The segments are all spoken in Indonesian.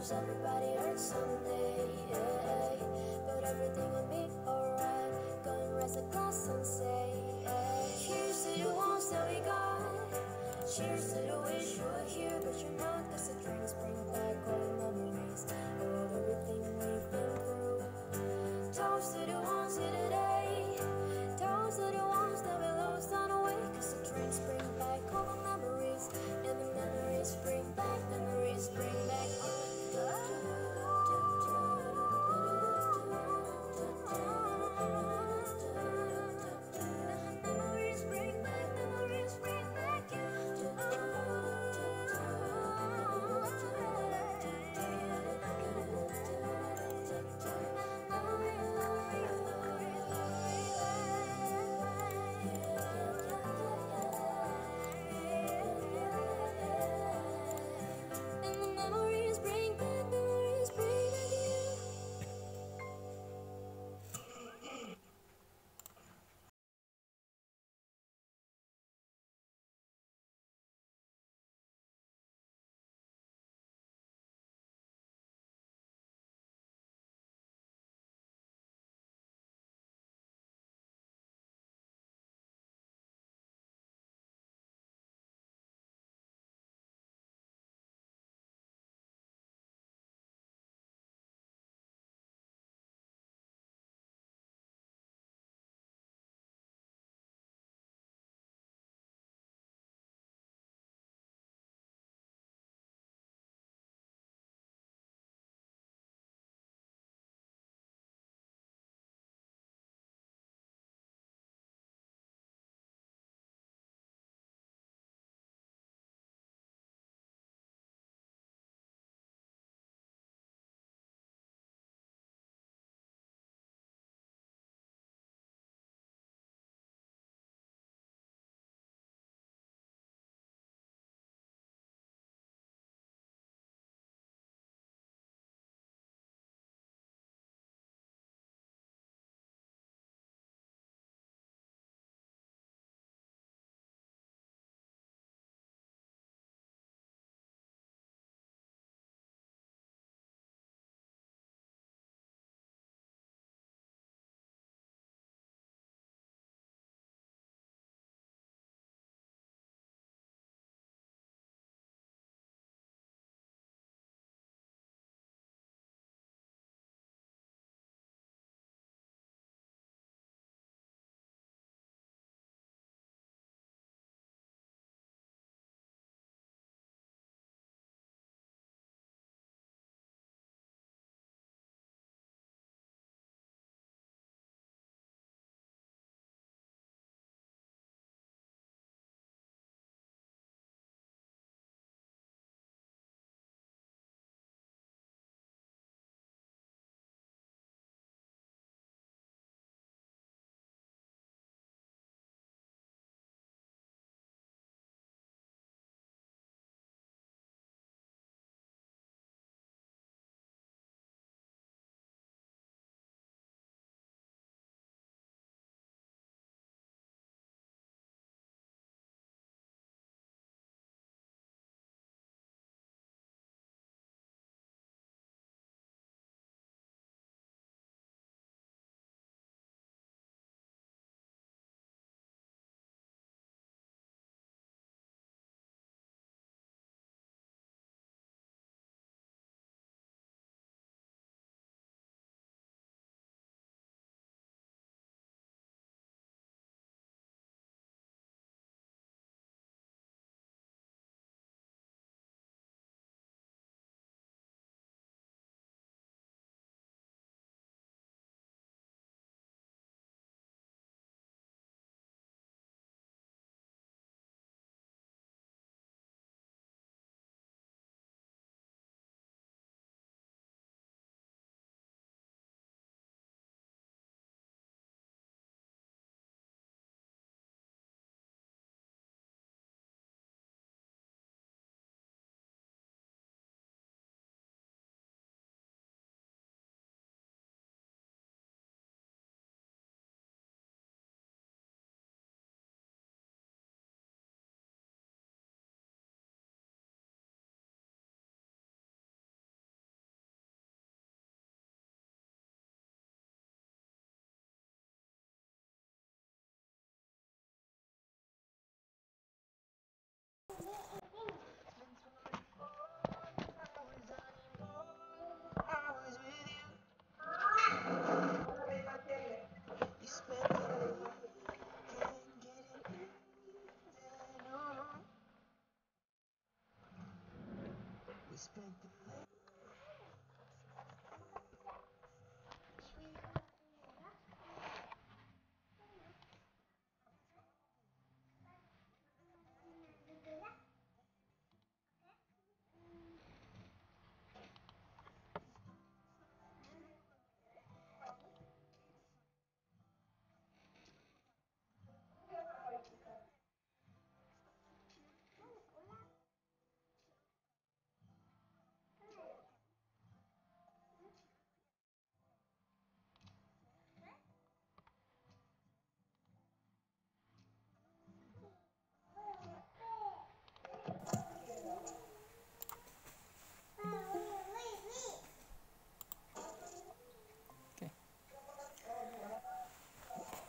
knows everybody hurts someday, yeah. But everything will be alright. Go and raise a glass and say, hey. Here's to the ones that we got. Cheers to the wish you were here, but you're not. 'Cause the drinks bring back all the memories of everything we've been through. Toast to the ones here today. Toast to the ones that we lost on the way. 'Cause the drinks bring back all the memories, and the memories bring back all the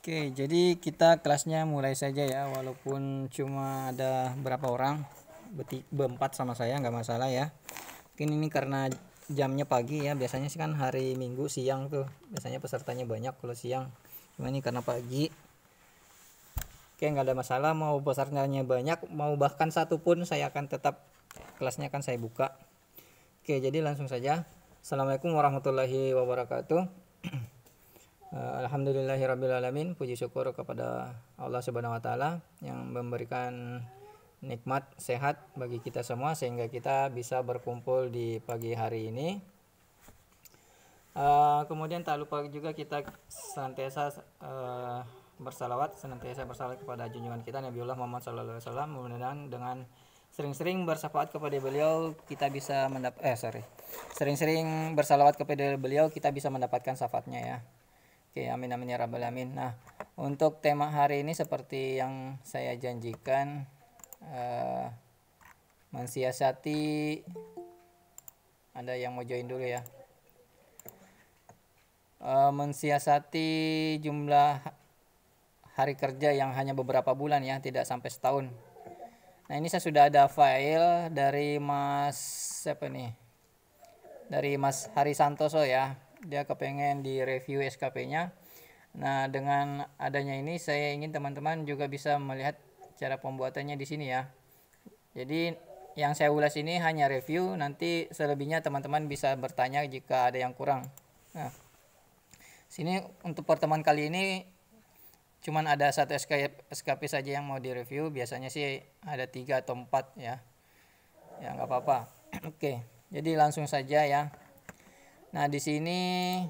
Oke, jadi kita kelasnya mulai saja ya, walaupun cuma ada berapa orang, berempat sama saya nggak masalah ya. Mungkin ini karena jamnya pagi ya, biasanya sih kan hari Minggu siang tuh, biasanya pesertanya banyak kalau siang. Cuma ini karena pagi. Oke, nggak ada masalah, mau pesertanya banyak, mau bahkan satu pun saya akan tetap kelasnya akan saya buka. Oke, jadi langsung saja. Assalamualaikum warahmatullahi wabarakatuh. Alhamdulillahirrabbilalamin, puji syukur kepada Allah Subhanahu wa Ta'ala yang memberikan nikmat sehat bagi kita semua sehingga kita bisa berkumpul di pagi hari ini. Kemudian tak lupa juga kita senantiasa bersalawat kepada junjungan kita Nabiullah Muhammad SAW. Mudah-mudahan dengan sering-sering bersyafaat kepada beliau kita bisa sering-sering bersalawat kepada beliau kita bisa mendapatkan syafaatnya ya. Oke, amin amin ya rabbal alamin. Nah, untuk tema hari ini seperti yang saya janjikan, mensiasati, ada yang mau join dulu ya, mensiasati jumlah hari kerja yang hanya beberapa bulan ya, tidak sampai setahun. Nah, ini saya sudah ada file dari dari Mas Hari Santoso ya, dia kepengen di review SKP-nya. Nah, dengan adanya ini saya ingin teman-teman juga bisa melihat cara pembuatannya di sini ya. Jadi yang saya ulas ini hanya review, nanti selebihnya teman-teman bisa bertanya jika ada yang kurang. Nah, sini untuk pertemuan kali ini cuman ada satu SKP saja yang mau direview, biasanya sih ada 3 atau 4 ya. Ya nggak apa-apa. Oke, jadi langsung saja ya. Nah, di sini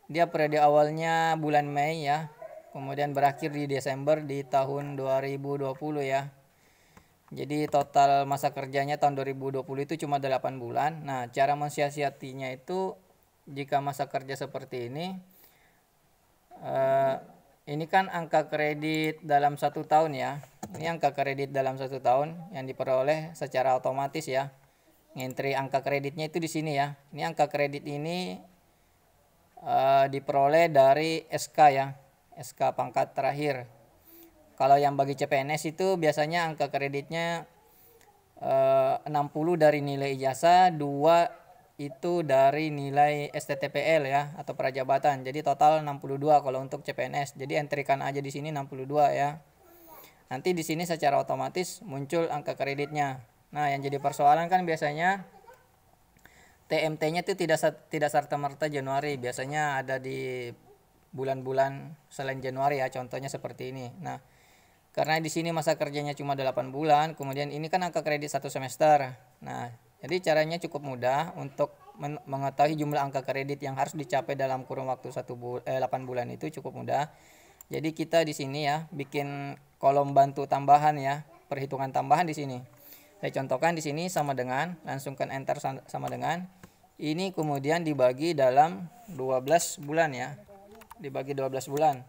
dia periode awalnya bulan Mei ya, kemudian berakhir di Desember di tahun 2020 ya. Jadi total masa kerjanya tahun 2020 itu cuma 8 bulan. Nah, cara mensiasatinya itu jika masa kerja seperti ini kan angka kredit dalam 1 tahun ya. Ini angka kredit dalam 1 tahun yang diperoleh secara otomatis ya. Ngentri angka kreditnya itu di sini ya. Ini angka kredit ini diperoleh dari SK ya, SK pangkat terakhir. Kalau yang bagi CPNS itu biasanya angka kreditnya 60 dari nilai ijazah, 2 itu dari nilai STTPL ya atau prajabatan. Jadi total 62 kalau untuk CPNS. Jadi entrikan aja di sini 62 ya. Nanti di sini secara otomatis muncul angka kreditnya. Nah, yang jadi persoalan kan biasanya TMT-nya itu tidak serta-merta Januari, biasanya ada di bulan-bulan selain Januari ya, contohnya seperti ini. Nah, karena di sini masa kerjanya cuma 8 bulan, kemudian ini kan angka kredit 1 semester. Nah, jadi caranya cukup mudah untuk mengetahui jumlah angka kredit yang harus dicapai dalam kurun waktu 8 bulan itu cukup mudah. Jadi kita di sini ya bikin kolom bantu tambahan ya, perhitungan tambahan di sini. Saya contohkan di sini sama dengan, langsungkan enter sama dengan ini kemudian dibagi dalam 12 bulan ya. Dibagi 12 bulan.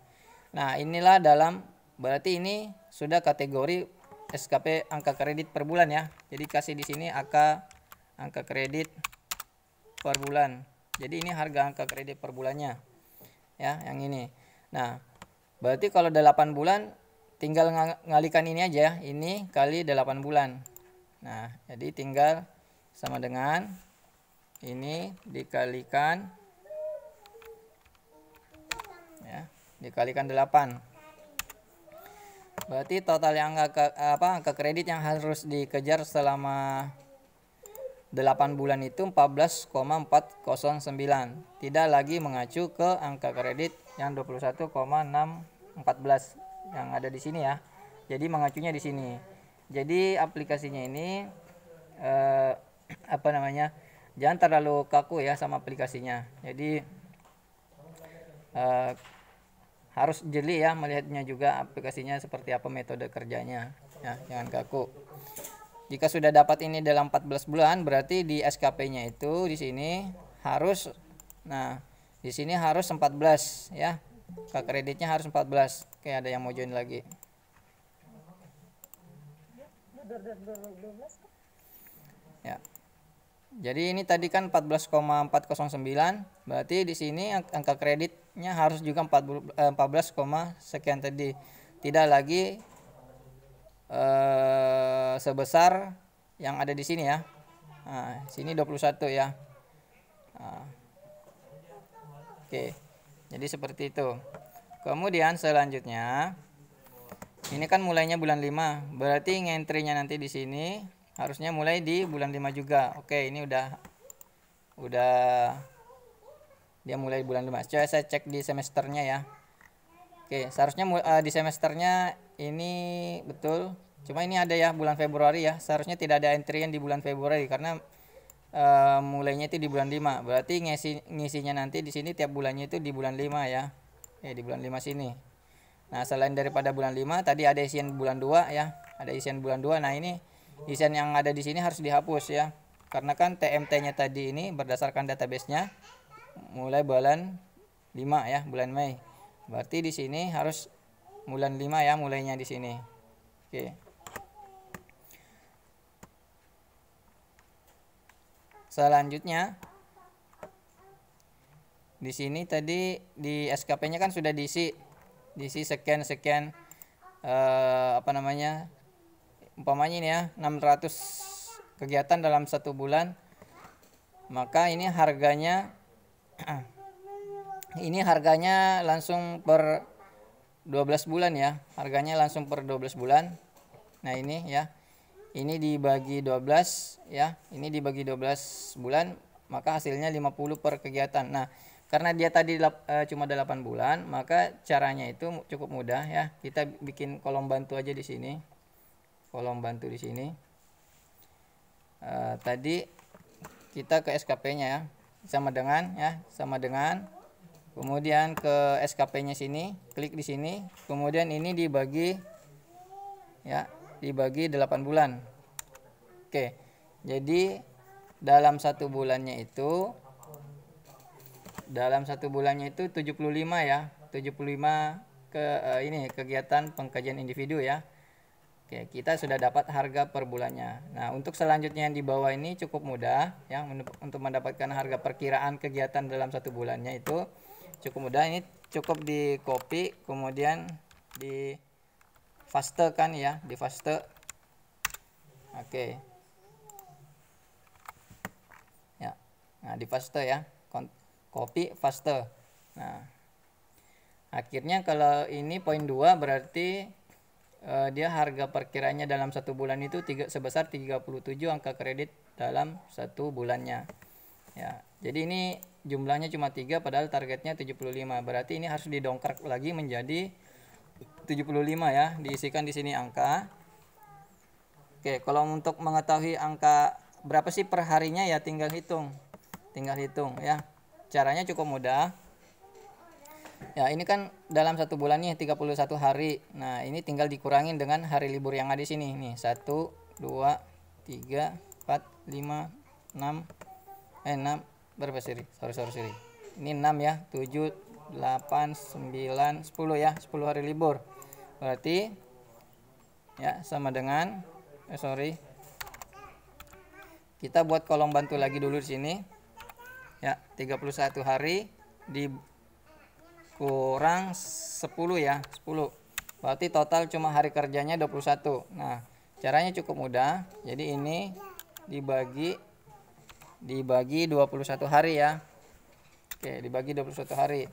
Nah, inilah berarti ini sudah kategori SKP angka kredit per bulan ya. Jadi kasih di sini angka kredit per bulan. Jadi ini harga angka kredit per bulannya. Ya, yang ini. Nah, berarti kalau 8 bulan tinggal ngalikan ini aja, ini kali 8 bulan. Nah, jadi tinggal sama dengan ini dikalikan ya, dikalikan 8. Berarti total yang angka kredit yang harus dikejar selama 8 bulan itu 14,409. Tidak lagi mengacu ke angka kredit yang 21,614 yang ada di sini ya. Jadi mengacunya di sini. Jadi aplikasinya ini jangan terlalu kaku ya sama aplikasinya. Jadi harus jeli ya melihatnya juga aplikasinya seperti apa metode kerjanya ya, jangan kaku. Jika sudah dapat ini dalam 14 bulan, berarti di SKP-nya itu di sini harus di sini harus 14 ya. Kreditnya harus 14. Oke, ada yang mau join lagi. Ya. Jadi ini tadi kan 14,409, berarti di sini angka kreditnya harus juga 14, sekian tadi. Tidak lagi sebesar yang ada di sini ya. Nah, sini 21 ya. Nah. Oke. Jadi seperti itu. Kemudian selanjutnya ini kan mulainya bulan 5, berarti ngentry-nya nanti di sini harusnya mulai di bulan 5 juga. Oke, ini udah dia mulai bulan 5. Coba saya cek di semesternya ya. Oke, seharusnya di semesternya ini betul. Cuma ini ada ya bulan Februari ya. Seharusnya tidak ada entry yang di bulan Februari karena mulainya itu di bulan 5. Berarti ngisinya nanti di sini tiap bulannya itu di bulan 5 ya. Di bulan 5 sini. Nah, selain daripada bulan 5 tadi ada isian bulan 2 ya. Ada isian bulan 2. Nah, ini isian yang ada di sini harus dihapus ya. Karena kan TMT-nya tadi ini berdasarkan database-nya mulai bulan 5 ya, bulan Mei. Berarti di sini harus bulan 5 ya mulainya di sini. Oke. Selanjutnya di sini tadi di SKP-nya kan sudah diisi sekian umpamanya ini ya 600 kegiatan dalam 1 bulan, maka ini harganya langsung per 12 bulan ya, harganya langsung per 12 bulan. Nah, ini ya, ini dibagi 12 ya, ini dibagi 12 bulan, maka hasilnya 50 per kegiatan. Nah, karena dia tadi cuma 8 bulan, maka caranya itu cukup mudah ya. Kita bikin kolom bantu aja di sini. Kolom bantu di sini. Tadi kita ke SKP-nya ya. Sama dengan. Kemudian ke SKP-nya sini, klik di sini. Kemudian ini dibagi 8 bulan. Oke. Jadi dalam 1 bulannya itu 75 ya, 75 kegiatan pengkajian individu ya. Oke, kita sudah dapat harga per bulannya. Nah, untuk selanjutnya yang di bawah ini cukup mudah ya, untuk mendapatkan harga perkiraan kegiatan dalam 1 bulannya itu cukup mudah. Ini cukup di copy kemudian di paste kan ya, di paste. Oke. Ya. Nah, di paste ya. Copy paste. Nah, akhirnya kalau ini poin 2 berarti dia harga perkiranya dalam 1 bulan itu sebesar 37 angka kredit dalam 1 bulannya ya. Jadi ini jumlahnya cuma 3 padahal targetnya 75, berarti ini harus didongkrak lagi menjadi 75 ya, diisikan di sini angka. Oke, kalau untuk mengetahui angka berapa sih per harinya ya tinggal hitung ya. Caranya cukup mudah. Ya, ini kan dalam 1 bulan nih 31 hari. Nah, ini tinggal dikurangin dengan hari libur yang ada di sini. Nih, 1, 2, 3, 4, 5, 6. Berapa sih? Sorry. Ini 6 ya. 7, 8, 9, 10 ya. 10 hari libur. Berarti ya sama dengan kita buat kolom bantu lagi dulu di sini. Ya, 31 hari dikurang 10 ya, 10. Berarti total cuma hari kerjanya 21. Nah, caranya cukup mudah. Jadi ini dibagi 21 hari ya. Oke, dibagi 21 hari.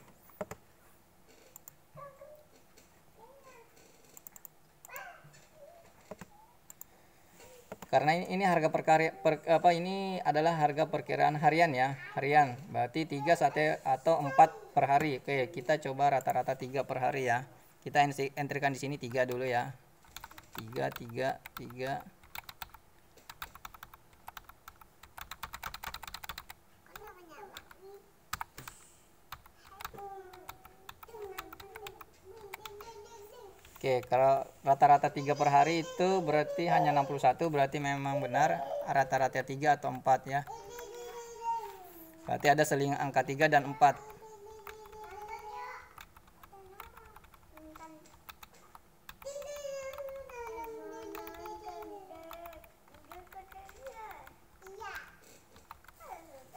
karena ini harga ini adalah harga perkiraan harian ya, harian. Berarti 3 sate atau 4 per hari. Oke, kita coba rata-rata 3 per hari ya. Kita entrikan di sini 3 dulu ya. 3 3 3. Oke, kalau rata-rata 3 per hari itu berarti hanya 61, berarti memang benar rata-rata 3 atau 4 ya. Berarti ada seling angka 3 dan 4.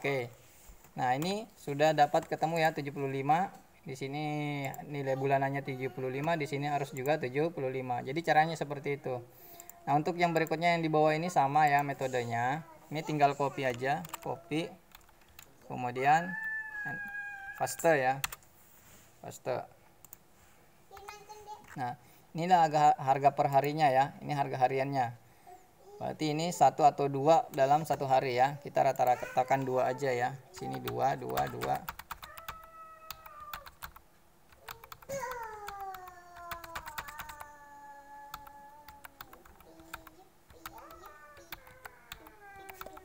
Oke. Nah, ini sudah dapat ketemu ya 75. Di sini nilai bulanannya 75, di sini harus juga 75. Jadi caranya seperti itu. Nah, untuk yang berikutnya yang di bawah ini sama ya metodenya. Ini tinggal copy aja, copy. Kemudian paste ya. Paste. Nah, inilah harga per harinya ya. Ini harga hariannya. Berarti ini 1 atau 2 dalam 1 hari ya. Kita rata-ratakan 2 aja ya. Sini 2, 2, 2.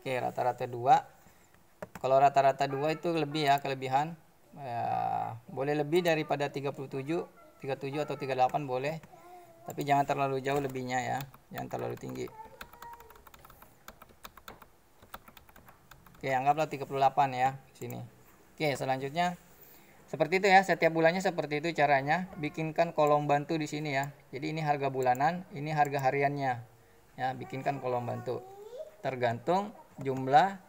Oke, rata-rata 2. Kalau rata-rata 2 itu lebih ya, kelebihan. Boleh lebih daripada 37 atau 38 boleh. Tapi jangan terlalu jauh lebihnya ya. Jangan terlalu tinggi. Oke, anggaplah 38 ya sini. Oke, selanjutnya seperti itu ya, setiap bulannya seperti itu caranya. Bikinkan kolom bantu di sini ya. Jadi ini harga bulanan, ini harga hariannya. Ya, bikinkan kolom bantu. Tergantung jumlah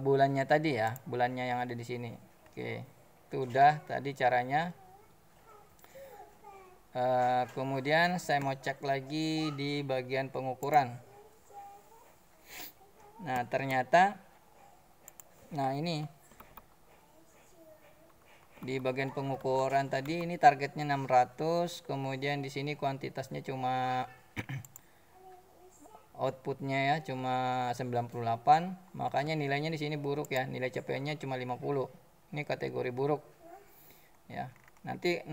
bulannya tadi ya, bulannya yang ada di sini. Oke, itu udah tadi caranya. Kemudian saya mau cek lagi di bagian pengukuran. Nah, ternyata ini di bagian pengukuran tadi ini targetnya 600, kemudian di sini kuantitasnya cuma outputnya ya cuma 98, makanya nilainya di sini buruk ya, nilai CPN-nya cuma 50. Ini kategori buruk ya. Nanti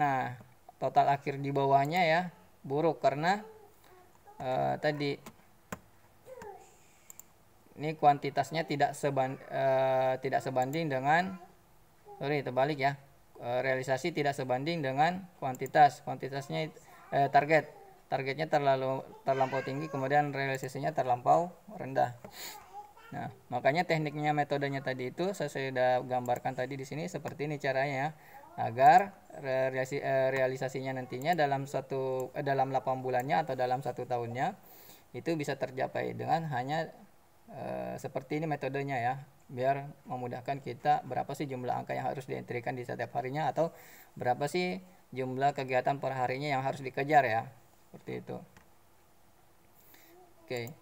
total akhir di bawahnya ya buruk karena tadi ini kuantitasnya tidak sebanding dengan terbalik ya. Realisasi tidak sebanding dengan kuantitasnya targetnya terlampau tinggi, kemudian realisasinya terlampau rendah. Nah, makanya tekniknya, metodenya tadi itu saya sudah gambarkan tadi di sini. Seperti ini caranya agar realisasinya nantinya dalam 8 bulannya atau dalam 1 tahunnya itu bisa tercapai dengan hanya seperti ini metodenya ya, biar memudahkan kita berapa sih jumlah angka yang harus dientrikan di setiap harinya, atau berapa sih jumlah kegiatan per harinya yang harus dikejar ya, seperti itu. Oke.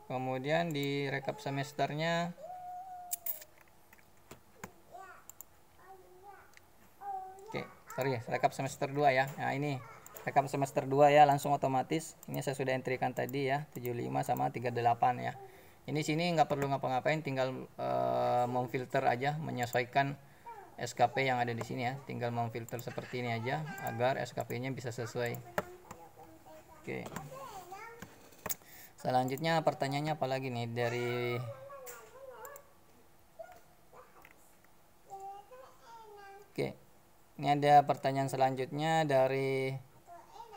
Kemudian di rekap semesternya rekap semester 2 ya. Nah, ini rekap semester 2 ya, langsung otomatis. Ini saya sudah entrikan tadi ya, 75 sama 38 ya. Ini sini nggak perlu ngapa-ngapain, tinggal memfilter aja, menyesuaikan SKP yang ada di sini ya. Tinggal memfilter seperti ini aja agar SKP-nya bisa sesuai. Oke. Selanjutnya pertanyaannya apa lagi nih dari ini ada pertanyaan selanjutnya dari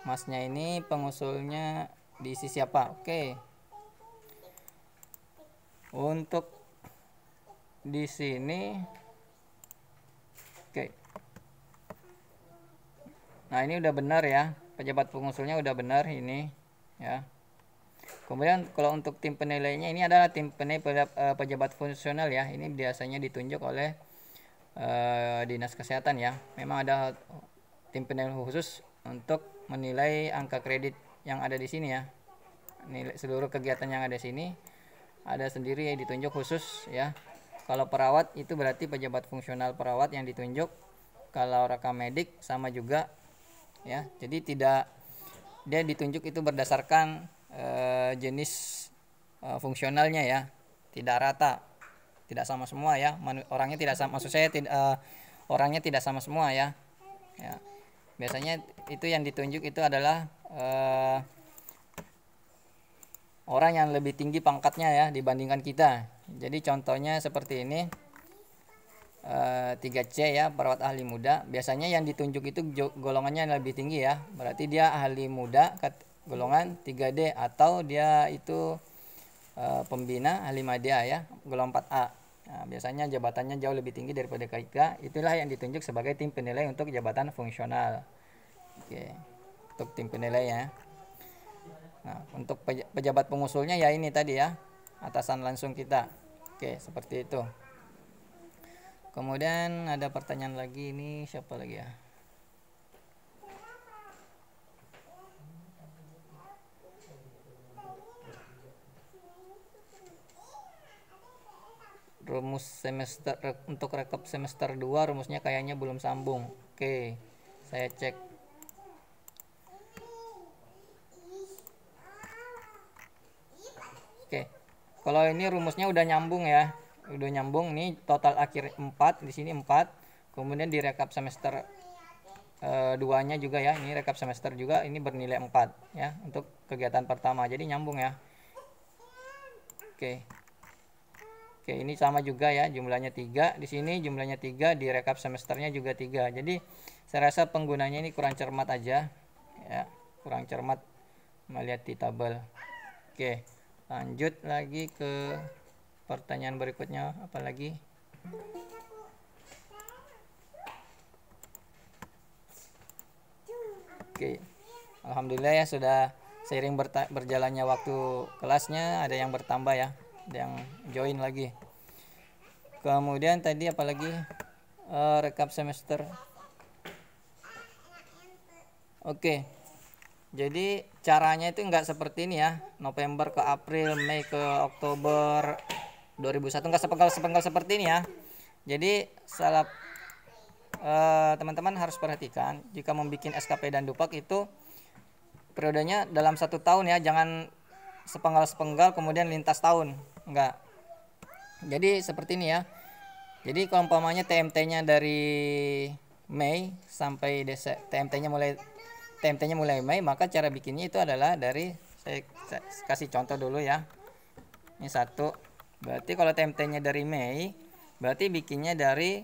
masnya ini, pengusulnya diisi siapa? Oke. Untuk di sini nah ini udah benar ya, pejabat pengusulnya udah benar ini ya. Kemudian kalau untuk tim penilainya, ini adalah tim penilai pejabat fungsional ya. Ini biasanya ditunjuk oleh dinas kesehatan ya. Memang ada tim penilai khusus untuk menilai angka kredit yang ada di sini ya. Nilai seluruh kegiatan yang ada di sini ada sendiri yang ditunjuk khusus ya. Kalau perawat itu berarti pejabat fungsional perawat yang ditunjuk. Kalau rekam medik sama juga ya. Jadi tidak dia ditunjuk itu berdasarkan jenis fungsionalnya ya, tidak rata, tidak sama semua ya. Orangnya tidak sama, maksud saya orangnya tidak sama semua ya. Ya, biasanya itu yang ditunjuk itu adalah orang yang lebih tinggi pangkatnya ya dibandingkan kita. Jadi contohnya seperti ini, 3C ya, perawat ahli muda. Biasanya yang ditunjuk itu golongannya yang lebih tinggi ya, berarti dia ahli muda golongan 3D, atau dia itu pembina ahli media ya, golongan 4A. Nah, biasanya jabatannya jauh lebih tinggi daripada kita. Itulah yang ditunjuk sebagai tim penilai untuk jabatan fungsional. Oke, untuk tim penilai ya. Nah, untuk pejabat pengusulnya ya ini tadi ya, atasan langsung kita. Oke, seperti itu. Kemudian ada pertanyaan lagi, ini siapa lagi ya? Rumus semester untuk rekap semester 2 rumusnya kayaknya belum sambung. Oke, saya cek. Oke. Kalau ini rumusnya udah nyambung ya. Udah nyambung nih, total akhir 4, di sini 4. Kemudian di rekap semester 2-nya juga ya. Ini rekap semester juga, ini bernilai 4 ya untuk kegiatan pertama. Jadi nyambung ya. Oke. Oke, ini sama juga ya, jumlahnya 3. Di sini jumlahnya 3, di rekap semesternya juga 3. Jadi saya rasa penggunanya ini kurang cermat aja ya, kurang cermat melihat di tabel. Oke, lanjut lagi ke pertanyaan berikutnya, apa lagi? Oke, alhamdulillah ya, sudah seiring berjalannya waktu kelasnya ada yang bertambah ya, ada yang join lagi. Kemudian tadi apalagi rekap semester. Oke, jadi caranya itu nggak seperti ini ya, November ke April, Mei ke Oktober 2001, nggak sepenggal seperti ini ya. Jadi salah teman-teman harus perhatikan jika membuat SKP dan Dupak itu periodenya dalam 1 tahun ya, jangan sepenggal kemudian lintas tahun, enggak. Jadi seperti ini ya. Jadi kalau umpamanya TMT-nya dari Mei sampai TMT-nya mulai Mei, maka cara bikinnya itu adalah dari, saya kasih contoh dulu ya. Ini 1. Berarti kalau TMT-nya dari Mei, berarti bikinnya dari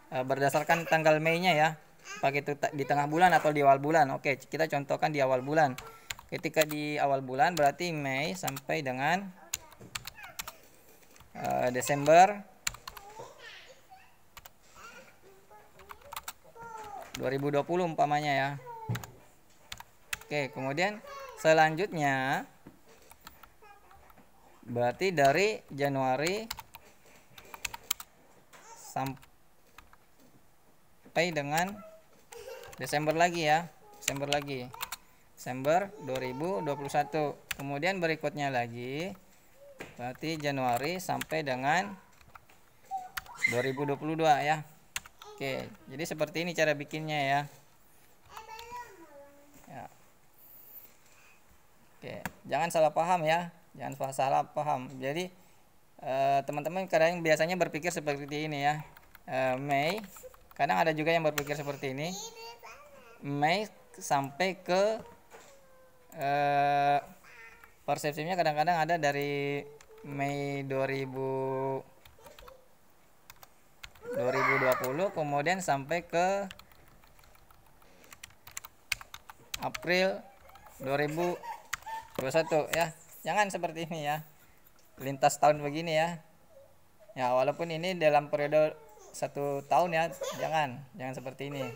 berdasarkan tanggal Mei-nya ya. Pakai itu di tengah bulan atau di awal bulan. Oke, kita contohkan di awal bulan. Ketika di awal bulan berarti Mei sampai dengan Desember 2020 umpamanya ya. Oke, kemudian selanjutnya berarti dari Januari sampai dengan Desember lagi ya. Desember 2021. Kemudian berikutnya lagi berarti Januari sampai dengan 2022 ya. Oke, jadi seperti ini cara bikinnya ya. Oke, jangan salah paham ya, jadi teman-teman kadang biasanya berpikir seperti ini ya, Mei, kadang ada juga yang berpikir seperti ini, Mei sampai ke persepsinya kadang-kadang ada dari Mei 2020 kemudian sampai ke April 2021 ya. Jangan seperti ini ya, lintas tahun begini ya. Ya, walaupun ini dalam periode 1 tahun ya, jangan seperti ini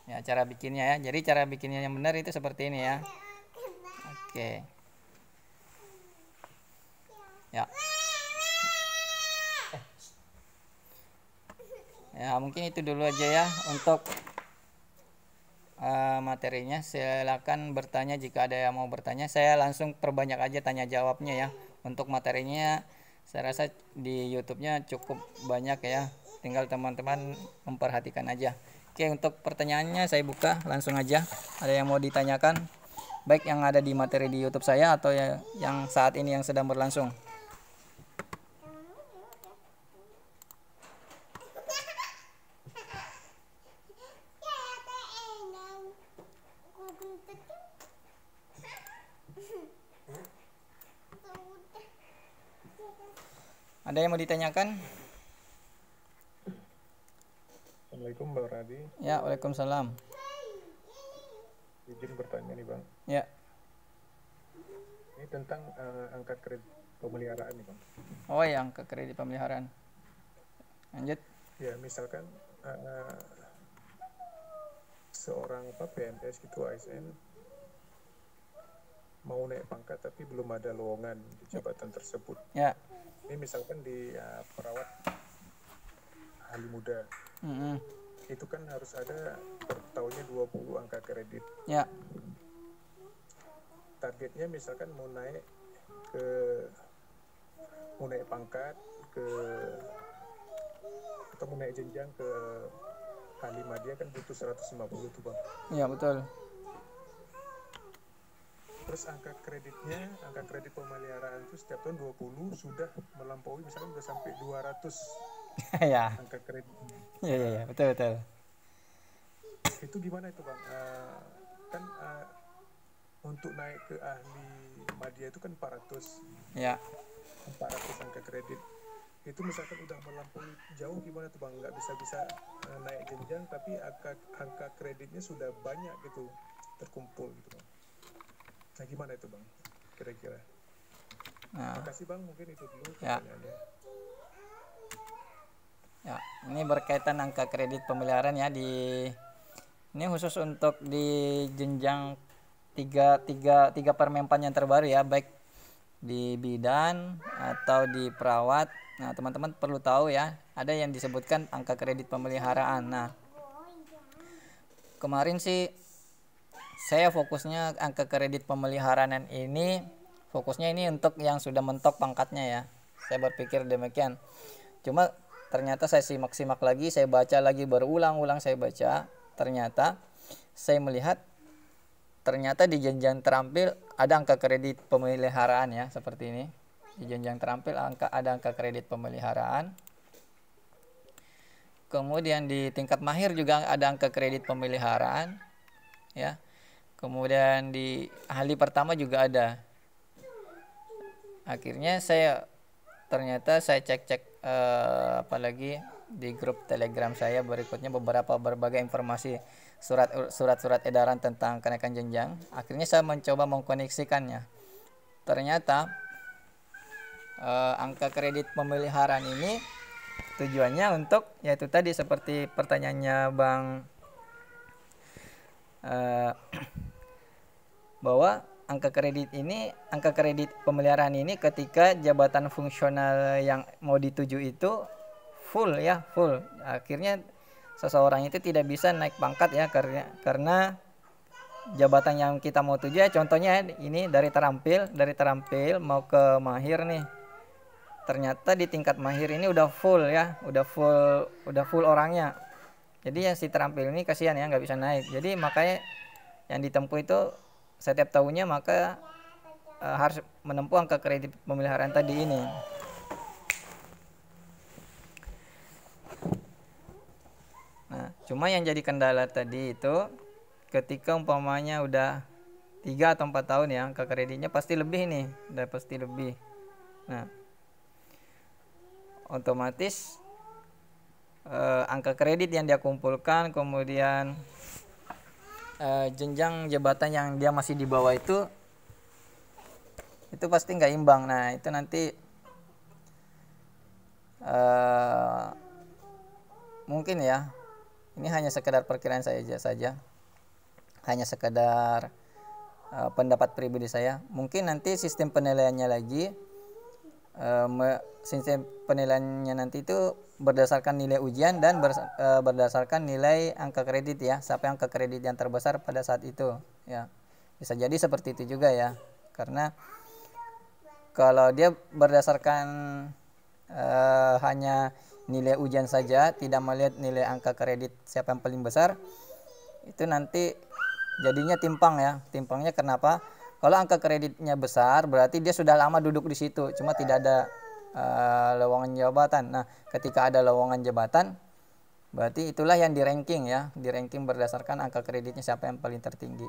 ya cara bikinnya ya. Jadi cara bikinnya yang benar itu seperti ini ya. Oke ya. Ya, mungkin itu dulu aja ya untuk materinya. Silakan bertanya jika ada yang mau bertanya. Saya langsung perbanyak aja tanya jawabnya ya. Untuk materinya saya rasa di YouTube-nya cukup banyak ya. Tinggal teman-teman memperhatikan aja. Oke, untuk pertanyaannya saya buka langsung aja. Ada yang mau ditanyakan? Baik yang ada di materi di YouTube saya atau yang saat ini yang sedang berlangsung. Ada yang mau ditanyakan? Assalamualaikum Bang Radi. Ya, waalaikumsalam. Izin bertanya nih Bang. Ya, Ini tentang angka kredit pemeliharaan nih Bang. oh yang ke kredit pemeliharaan. Lanjut. Ya misalkan seorang PNS gitu ASN mau naik pangkat tapi belum ada lowongan di jabatan tersebut. Ya. Ini misalkan di perawat ahli muda. Mm-mm. Itu kan harus ada per tahunnya 20 angka kredit. Ya. Targetnya misalkan mau naik pangkat atau mau naik jenjang ke Halim dia kan butuh 150 tuh Bang. Ya, betul. Terus angka kredit pemeliharaan itu setiap tahun 20 sudah melampaui, misalkan udah sampai 200 Ya. angka kredit. Ya, betul. Itu gimana itu Bang? Kan untuk naik ke ahli media itu kan 400 Ya. angka kredit. Itu misalkan udah melampaui jauh, gimana tuh Bang? Nggak bisa naik jenjang tapi angka kreditnya sudah banyak gitu terkumpul gitu Bang. Nah gimana itu Bang kira-kira? Nah, Makasih Bang, mungkin itu dulu Ya. pertanyaannya. ya, ini berkaitan angka kredit pemeliharaan ya ini khusus untuk di jenjang tiga permenpan yang terbaru ya, baik di bidan atau di perawat. Nah, teman-teman perlu tahu ya, ada yang disebutkan angka kredit pemeliharaan. Nah, kemarin sih saya fokusnya angka kredit pemeliharaan ini, fokusnya ini untuk yang sudah mentok pangkatnya ya. Saya berpikir demikian. Cuma ternyata saya simak-simak lagi, saya baca lagi, berulang-ulang saya baca. Ternyata saya melihat ternyata di jenjang terampil ada angka kredit pemeliharaan ya, seperti ini. Di jenjang terampil ada angka kredit pemeliharaan. Kemudian di tingkat mahir juga ada angka kredit pemeliharaan ya. Kemudian di ahli pertama juga ada. Akhirnya ternyata saya cek apalagi di grup Telegram saya berikutnya berbagai informasi surat edaran tentang kenaikan jenjang. Akhirnya saya mencoba mengkoneksikannya. Ternyata angka kredit pemeliharaan ini tujuannya untuk yaitu tadi seperti pertanyaannya Bang bahwa angka kredit pemeliharaan ini ketika jabatan fungsional yang mau dituju itu full. Akhirnya seseorang itu tidak bisa naik pangkat ya, karena jabatan yang kita mau tuju ya, contohnya ini dari terampil mau ke mahir nih. Ternyata di tingkat mahir ini udah full orangnya. Jadi ya si terampil ini kasihan ya, nggak bisa naik. Jadi makanya yang ditempuh itu setiap tahunnya maka harus menempuh angka kredit pemeliharaan tadi ini. Nah, cuma yang jadi kendala tadi itu ketika umpamanya udah 3 atau 4 tahun ya, angka kreditnya pasti lebih nih, udah pasti lebih. Nah, otomatis angka kredit yang dia kumpulkan, kemudian jenjang jabatan yang dia masih di bawah itu pasti nggak imbang. Nah, itu nanti mungkin ya, ini hanya sekedar perkiraan saya saja, hanya sekedar pendapat pribadi saya. Mungkin nanti sistem penilaiannya lagi, sistem penilaiannya nanti itu berdasarkan nilai ujian dan berdasarkan nilai angka kredit ya, sampai angka kredit yang terbesar pada saat itu ya. Bisa jadi seperti itu juga ya, karena kalau dia berdasarkan hanya nilai ujian saja, tidak melihat nilai angka kredit siapa yang paling besar, itu nanti jadinya timpang ya. Timpangnya kenapa? Kalau angka kreditnya besar berarti dia sudah lama duduk di situ, cuma tidak ada lowongan jabatan. Nah, ketika ada lowongan jabatan, berarti itulah yang di ranking ya, di ranking berdasarkan angka kreditnya siapa yang paling tertinggi,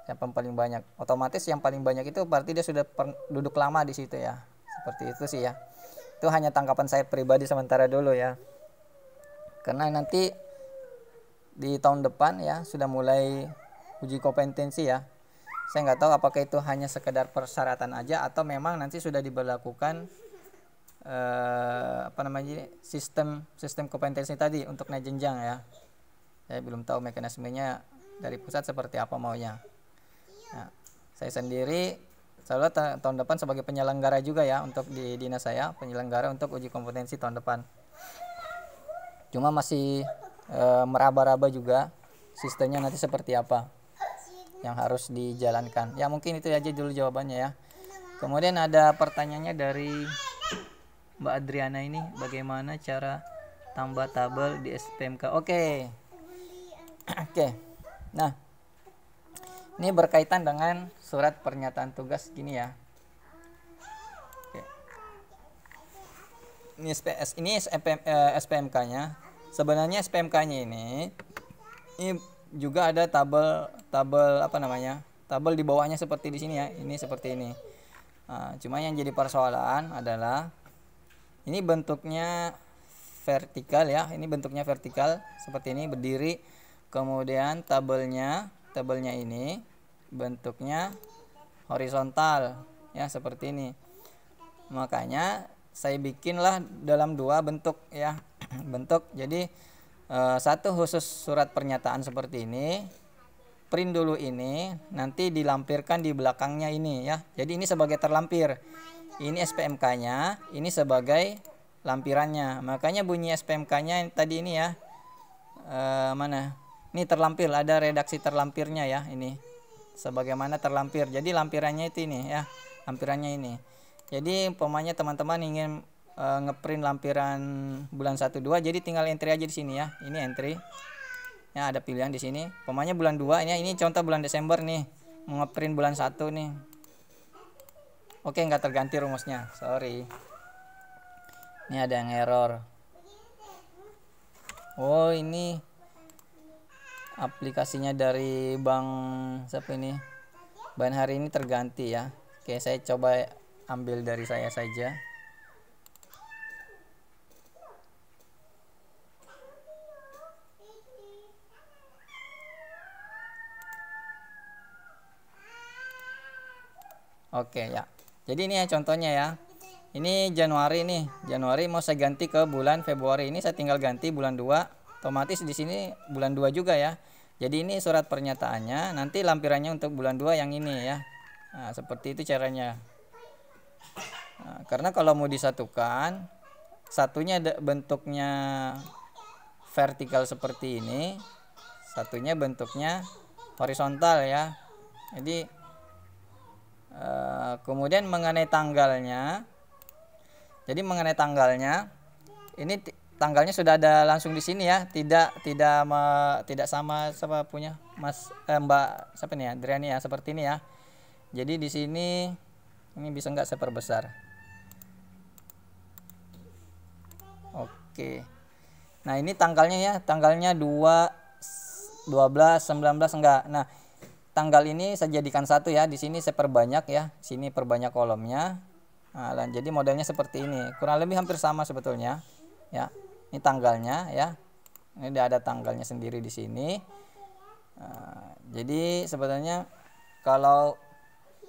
siapa yang paling banyak. Otomatis yang paling banyak itu berarti dia sudah duduk lama di situ ya. Seperti itu sih ya. Itu hanya tanggapan saya pribadi sementara dulu ya. Karena nanti di tahun depan ya sudah mulai uji kompetensi ya. Saya nggak tahu apakah itu hanya sekedar persyaratan aja atau memang nanti sudah diberlakukan sistem kompetensi tadi untuk naik jenjang ya. Saya belum tahu mekanismenya dari pusat seperti apa maunya. Nah, saya sendiri selalu tahun depan sebagai penyelenggara juga ya untuk di dinas saya, penyelenggara untuk uji kompetensi tahun depan. Cuma masih meraba-raba juga sistemnya nanti seperti apa yang harus dijalankan. Ya mungkin itu aja dulu jawabannya ya. Kemudian ada pertanyaannya dari Mbak Adriana ini, bagaimana cara tambah tabel di SPMK? Oke. Nah, ini berkaitan dengan surat pernyataan tugas gini ya. Oke. Ini SPMK-nya. Sebenarnya SPMK-nya ini juga ada tabel tabel di bawahnya seperti di sini ya. Ini seperti ini. Nah, cuma yang jadi persoalan adalah ini bentuknya vertikal ya. Ini bentuknya vertikal seperti ini berdiri. Kemudian tabelnya ini bentuknya horizontal ya seperti ini. Makanya saya bikinlah dalam dua bentuk ya. Bentuk jadi satu khusus surat pernyataan seperti ini. Print dulu ini, nanti dilampirkan di belakangnya ini ya. Jadi ini sebagai terlampir. Ini SPMK-nya, ini sebagai lampirannya. Makanya bunyi SPMK-nya tadi ini ya. Mana? Ini terlampir, ada redaksi terlampirnya ya ini. Sebagaimana terlampir. Jadi lampirannya itu ini ya. Lampirannya ini. Jadi umpamanya teman-teman ingin ngeprint lampiran bulan 1 2, jadi tinggal entry aja di sini ya. Ini entry. Ya ada pilihan di sini. Umpamanya bulan 2 ini contoh bulan Desember nih. Mau ngeprint bulan 1 nih. Oke, nggak terganti rumusnya, sorry. Ini ada yang error. Oh, ini aplikasinya dari bank siapa ini? Bank hari ini terganti ya. Oke, saya coba ambil dari saya saja. Oke ya. Jadi ini ya contohnya ya. Ini Januari nih. Januari mau saya ganti ke bulan Februari. Ini saya tinggal ganti bulan 2. Otomatis di sini bulan 2 juga ya. Jadi ini surat pernyataannya, nanti lampirannya untuk bulan 2 yang ini ya. Nah, seperti itu caranya. Nah, karena kalau mau disatukan, satunya bentuknya vertikal seperti ini, satunya bentuknya horizontal ya. Jadi kemudian mengenai tanggalnya, jadi mengenai tanggalnya, ini tanggalnya sudah ada langsung di sini ya, tidak sama punya Mas Mbak siapa nih ya, Adriani ya, seperti ini ya. Jadi di sini ini bisa nggak saya perbesar? Oke. Nah ini tanggalnya ya, tanggalnya 2, 12, 19 enggak. Nah tanggal ini saya jadikan satu ya, di sini saya perbanyak ya, sini perbanyak kolomnya. Nah, jadi modelnya seperti ini, kurang lebih hampir sama sebetulnya ya. Ini tanggalnya ya, ini ada tanggalnya sendiri di sini. Nah, jadi sebetulnya kalau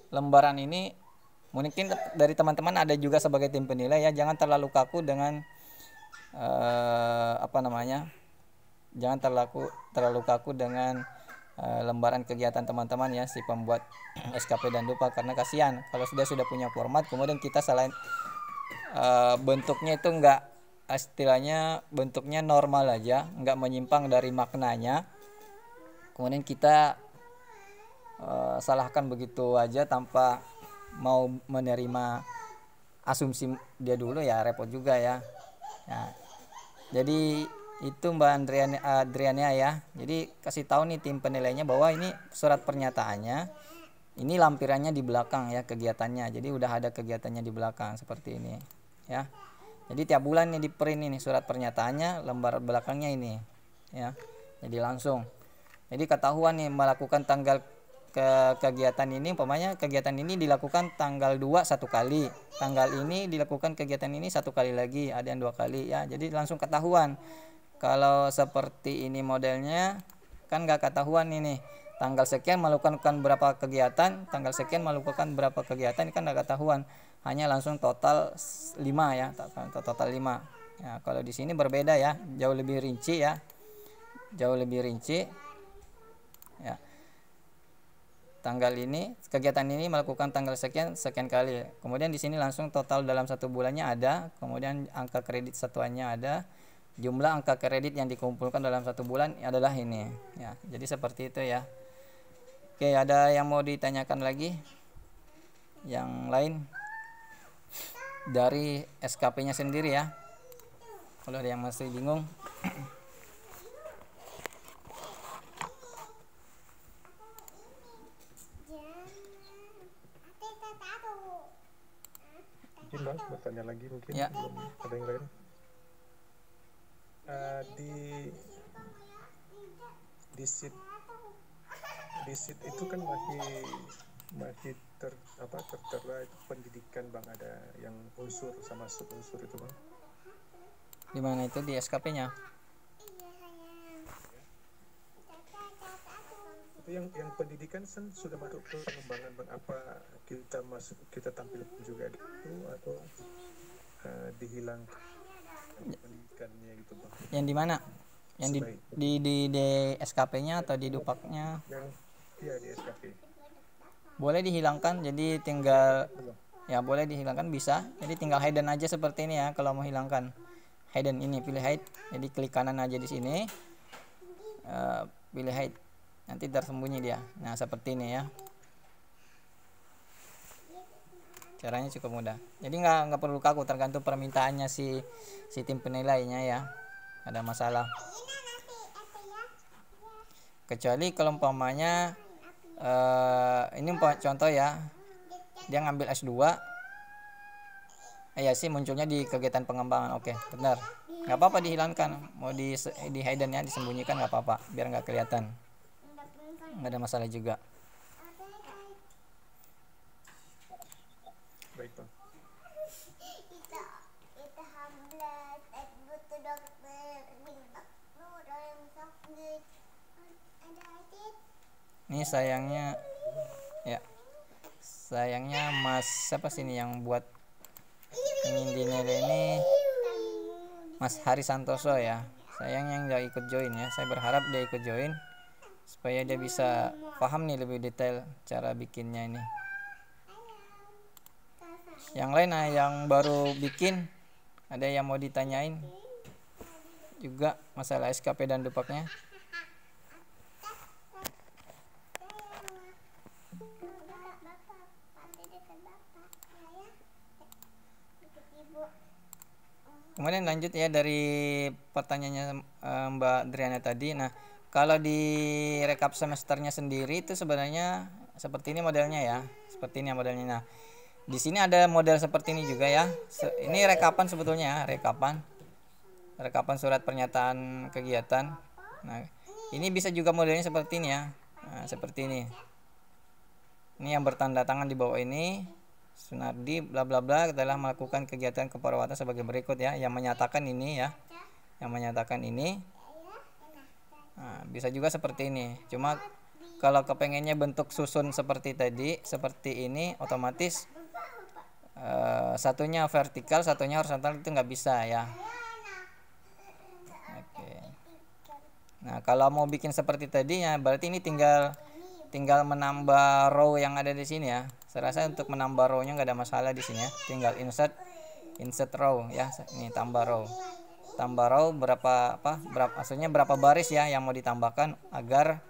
lembaran ini mungkin dari teman-teman ada juga sebagai tim penilai ya, jangan terlalu kaku dengan jangan terlalu kaku dengan lembaran kegiatan teman-teman ya, si pembuat SKP dan Dupa, karena kasihan kalau sudah punya format kemudian kita selain bentuknya itu enggak, istilahnya bentuknya normal aja, enggak menyimpang dari maknanya, kemudian kita salahkan begitu aja tanpa mau menerima asumsi dia dulu ya, repot juga ya. Nah, Jadi itu Mbak Adriania ya. Jadi kasih tahu nih tim penilainya bahwa ini surat pernyataannya, ini lampirannya di belakang ya kegiatannya. Jadi udah ada kegiatannya di belakang seperti ini ya. Jadi tiap bulan nih di print ini surat pernyataannya, lembar belakangnya ini ya. Jadi langsung. Jadi ketahuan nih melakukan tanggal kegiatan ini, umpamanya kegiatan ini dilakukan tanggal 2 satu kali, tanggal ini dilakukan kegiatan ini satu kali lagi, ada yang 2 kali ya. Jadi langsung ketahuan. Kalau seperti ini modelnya kan nggak ketahuan ini, tanggal sekian melakukan berapa kegiatan, tanggal sekian melakukan berapa kegiatan, kan nggak ketahuan, hanya langsung total 5 ya, total 5 ya. Kalau di sini berbeda ya, jauh lebih rinci ya, jauh lebih rinci ya. Tanggal ini kegiatan ini melakukan tanggal sekian sekian kali, kemudian di sini langsung total dalam satu bulannya ada, kemudian angka kredit satuannya ada, jumlah angka kredit yang dikumpulkan dalam satu bulan adalah ini ya. Jadi seperti itu ya. Oke, ada yang mau ditanyakan lagi yang lain dari SKP nya sendiri ya, kalau ada yang masih bingung. Mungkin Bang bertanya lagi mungkin Ya. belum ada yang lain. Di sheet itu kan masih tertera itu pendidikan Bang, ada yang unsur sama sub-unsur itu Bang. Di mana itu di SKP-nya? Itu yang pendidikan kan sudah masuk ke pengembangan Bang, apa kita tampilkan juga gitu atau dihilangkan pendidikannya gitu Bang. Yang di mana? Yang di SKP-nya atau di Dupaknya? Yang iya di SKP. Boleh dihilangkan, jadi tinggal ya boleh dihilangkan bisa. Jadi tinggal hidden aja seperti ini ya. Kalau mau hilangkan hidden ini, pilih hide. Jadi klik kanan aja di sini. Pilih hide. Nanti tersembunyi dia. Nah, seperti ini ya. Caranya cukup mudah. Jadi nggak perlu kaku, tergantung permintaannya si tim penilainya ya. Ada masalah. Kecuali kalau umpamanya ini contoh ya, dia ngambil S2 ya sih munculnya di kegiatan pengembangan. Oke, benar, nggak apa-apa dihilangkan, mau di hidden ya, disembunyikan nggak apa-apa biar nggak kelihatan, nggak ada masalah juga. Baik Bang. Ini sayangnya Mas siapa sih ini yang buat ingin dinilai ini, Mas Hari Santoso ya. Sayangnya nggak ikut join ya. Saya berharap dia ikut join supaya dia bisa paham nih lebih detail cara bikinnya ini. Yang lain yang baru bikin, ada yang mau ditanyain juga masalah SKP dan Dupaknya? Kemudian lanjut ya dari pertanyaannya Mbak Adriana tadi. Nah, kalau di rekap semesternya sendiri itu sebenarnya seperti ini modelnya ya. Seperti ini modelnya. Nah, di sini ada model seperti ini juga ya. Ini rekapan sebetulnya, rekapan surat pernyataan kegiatan. Nah, ini bisa juga modelnya seperti ini ya. Nah, seperti ini. Ini yang bertanda tangan di bawah ini. Sunardi bla bla bla telah melakukan kegiatan keperawatan sebagai berikut ya, yang menyatakan ini ya, yang menyatakan ini. Nah, bisa juga seperti ini. Cuma kalau kepengennya bentuk susun seperti tadi, seperti ini, otomatis satunya vertikal, satunya horizontal, itu nggak bisa ya. Oke. Nah, kalau mau bikin seperti tadi ya, berarti ini tinggal menambah row yang ada di sini ya. Saya rasa untuk menambah row-nya nggak ada masalah di sini ya. Tinggal insert row ya. Ini tambah row berapa maksudnya berapa baris ya yang mau ditambahkan agar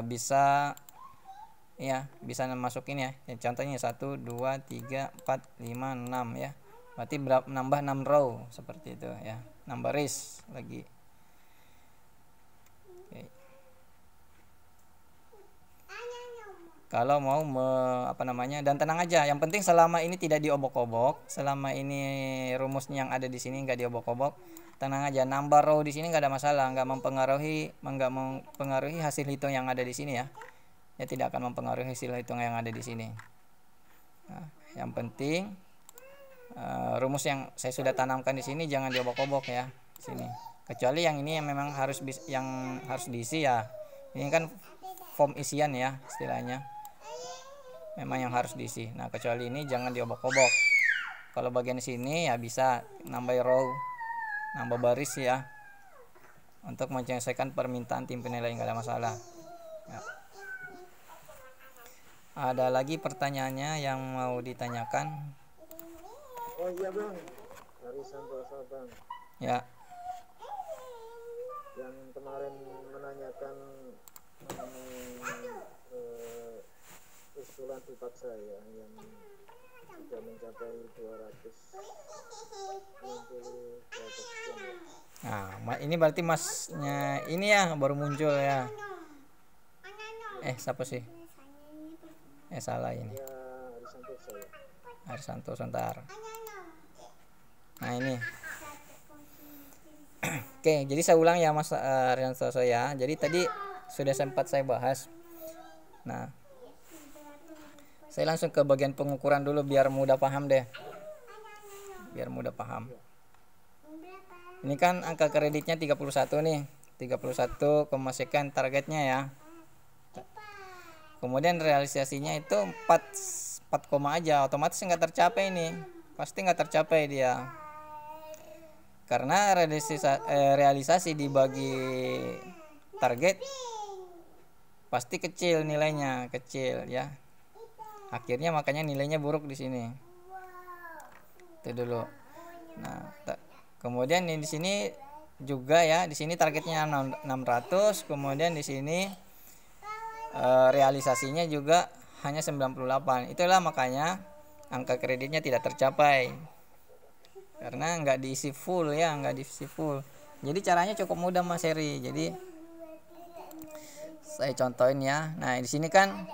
bisa masukin ya. Contohnya 1 2 3 4 5 6 ya. Berarti nambah 6 row seperti itu ya. nambah baris lagi. Oke. Kalau mau dan tenang aja, yang penting selama ini tidak diobok-obok, selama ini rumusnya yang ada di sini nggak diobok-obok, tenang aja, nambah row di sini nggak ada masalah, nggak mempengaruhi hasil hitung yang ada di sini ya. Ya tidak akan mempengaruhi hasil hitung yang ada di sini. Nah, yang penting rumus yang saya sudah tanamkan di sini jangan diobok-obok ya di sini. Kecuali yang ini yang memang harus diisi ya. Ini kan form isian ya istilahnya. Memang yang harus diisi. Nah, kecuali ini jangan diobok-obok. Kalau bagian sini ya bisa nambah row, nambah baris ya. Untuk menyelesaikan permintaan tim penilai nggak ada masalah. Ya. Ada lagi pertanyaannya yang mau ditanyakan? Oh iya bang, dari Santosa bang. Ya. Yang kemarin menanyakan usulan pipat saya yang sudah mencapai 260 sekian. Nah, ini berarti masnya ini ya baru muncul ya. Siapa sih? Salah ini. Ya, Arisantosa ya. Arisanto sebentar. Nah, ini. Oke, jadi saya ulang ya Mas Arisanto ya. Jadi tadi sudah sempat saya bahas. Nah, saya langsung ke bagian pengukuran dulu biar mudah paham deh. Biar mudah paham. Ini kan angka kreditnya 31 nih. 31, sekian targetnya ya. Kemudian realisasinya itu 4 aja, otomatis nggak tercapai nih. Pasti nggak tercapai dia. Karena realisasi dibagi target pasti kecil nilainya, kecil ya. Akhirnya makanya nilainya buruk di sini. Itu dulu. Nah, kemudian di sini juga ya, di sini targetnya 600, kemudian di sini realisasinya juga hanya 98. Itulah makanya angka kreditnya tidak tercapai. Karena nggak diisi full ya, nggak diisi full. Jadi caranya cukup mudah Mas Heri. Jadi saya contohin ya. Nah, di sini kan